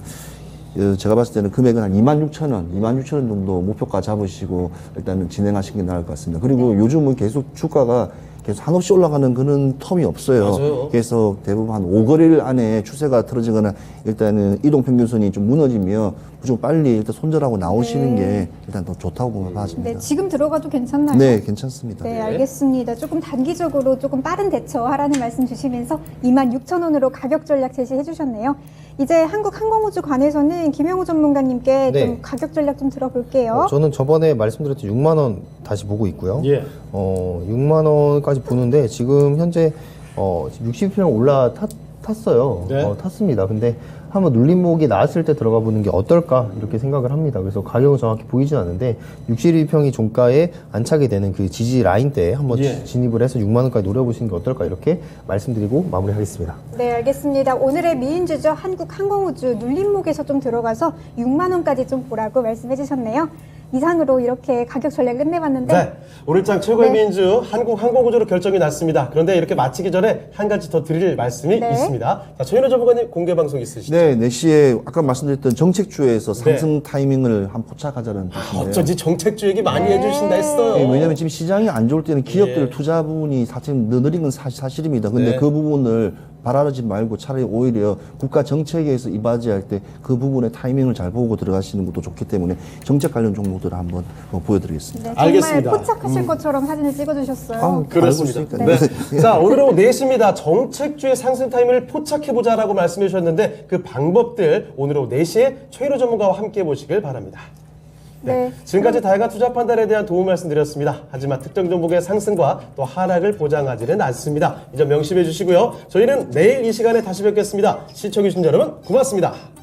제가 봤을 때는 금액은 한 26,000원 정도 목표가 잡으시고 일단은 진행하시는 게 나을 것 같습니다. 그리고 요즘은 계속 주가가 계속 한없이 올라가는 그런 텀이 없어요. 맞아요. 그래서 대부분 한 5거래일 안에 추세가 틀어지거나 일단은 이동평균선이 좀 무너지면 무조건 빨리 일단 손절하고 나오시는 게 일단 더 좋다고 봐집니다. 네, 지금 들어가도 괜찮나요? 네, 괜찮습니다. 네, 알겠습니다. 조금 단기적으로 조금 빠른 대처하라는 말씀 주시면서 26,000원으로 가격 전략 제시해 주셨네요. 이제 한국항공우주 관해서는 김영우 전문가님께 네. 좀 가격 전략 좀 들어볼게요. 저는 저번에 말씀드렸던 6만 원 다시 보고 있고요. 예. 6만 원까지 보는데 지금 현재 60평 올라탔어요. 네. 탔습니다. 근데 한번 눌림목이 나왔을 때 들어가 보는 게 어떨까 이렇게 생각을 합니다. 그래서 가격은 정확히 보이진 않는데 61평이 종가에 안착이 되는 그 지지 라인 때 한번 예. 진입을 해서 6만 원까지 노려보시는 게 어떨까 이렇게 말씀드리고 마무리하겠습니다. 네, 알겠습니다. 오늘의 미인주죠. 한국항공우주 눌림목에서 좀 들어가서 6만 원까지 좀 보라고 말씀해 주셨네요. 이상으로 이렇게 가격 전략 끝내봤는데 네, 오늘장 최고의 네. 미인주 한국항공우주로 결정이 났습니다. 그런데 이렇게 마치기 전에 한 가지 더 드릴 말씀이 네. 있습니다. 자, 최인호 전문가님 공개 방송 있으시죠? 네, 4시에 아까 말씀드렸던 정책주에서 상승 타이밍을 한번 포착하자는 뜻인데요. 어쩐지 정책주 얘기 많이 네. 해주신다 했어요. 네, 왜냐하면 지금 시장이 안 좋을 때는 기업들 예. 투자 부분이 사실 느린 건 사실입니다. 근데 네. 그 부분을 바라지 말고 차라리 오히려 국가 정책에서 이바지할 때 그 부분의 타이밍을 잘 보고 들어가시는 것도 좋기 때문에 정책 관련 종목들을 한번 보여드리겠습니다. 네, 정말 알겠습니다. 포착하실 것처럼 사진을 찍어주셨어요. 그렇습니다. 알고 있으니까. 네. 자, 오늘 오후 4시입니다. 정책주의 상승 타임을 포착해보자라고 말씀해 주셨는데 그 방법들 오늘 오후 4시에 최일호 전문가와 함께 보시길 바랍니다. 네. 지금까지 다양한 투자 판단에 대한 도움 말씀드렸습니다. 하지만 특정 종목의 상승과 또 하락을 보장하지는 않습니다. 이 점 명심해 주시고요. 저희는 내일 이 시간에 다시 뵙겠습니다. 시청해주신 여러분 고맙습니다.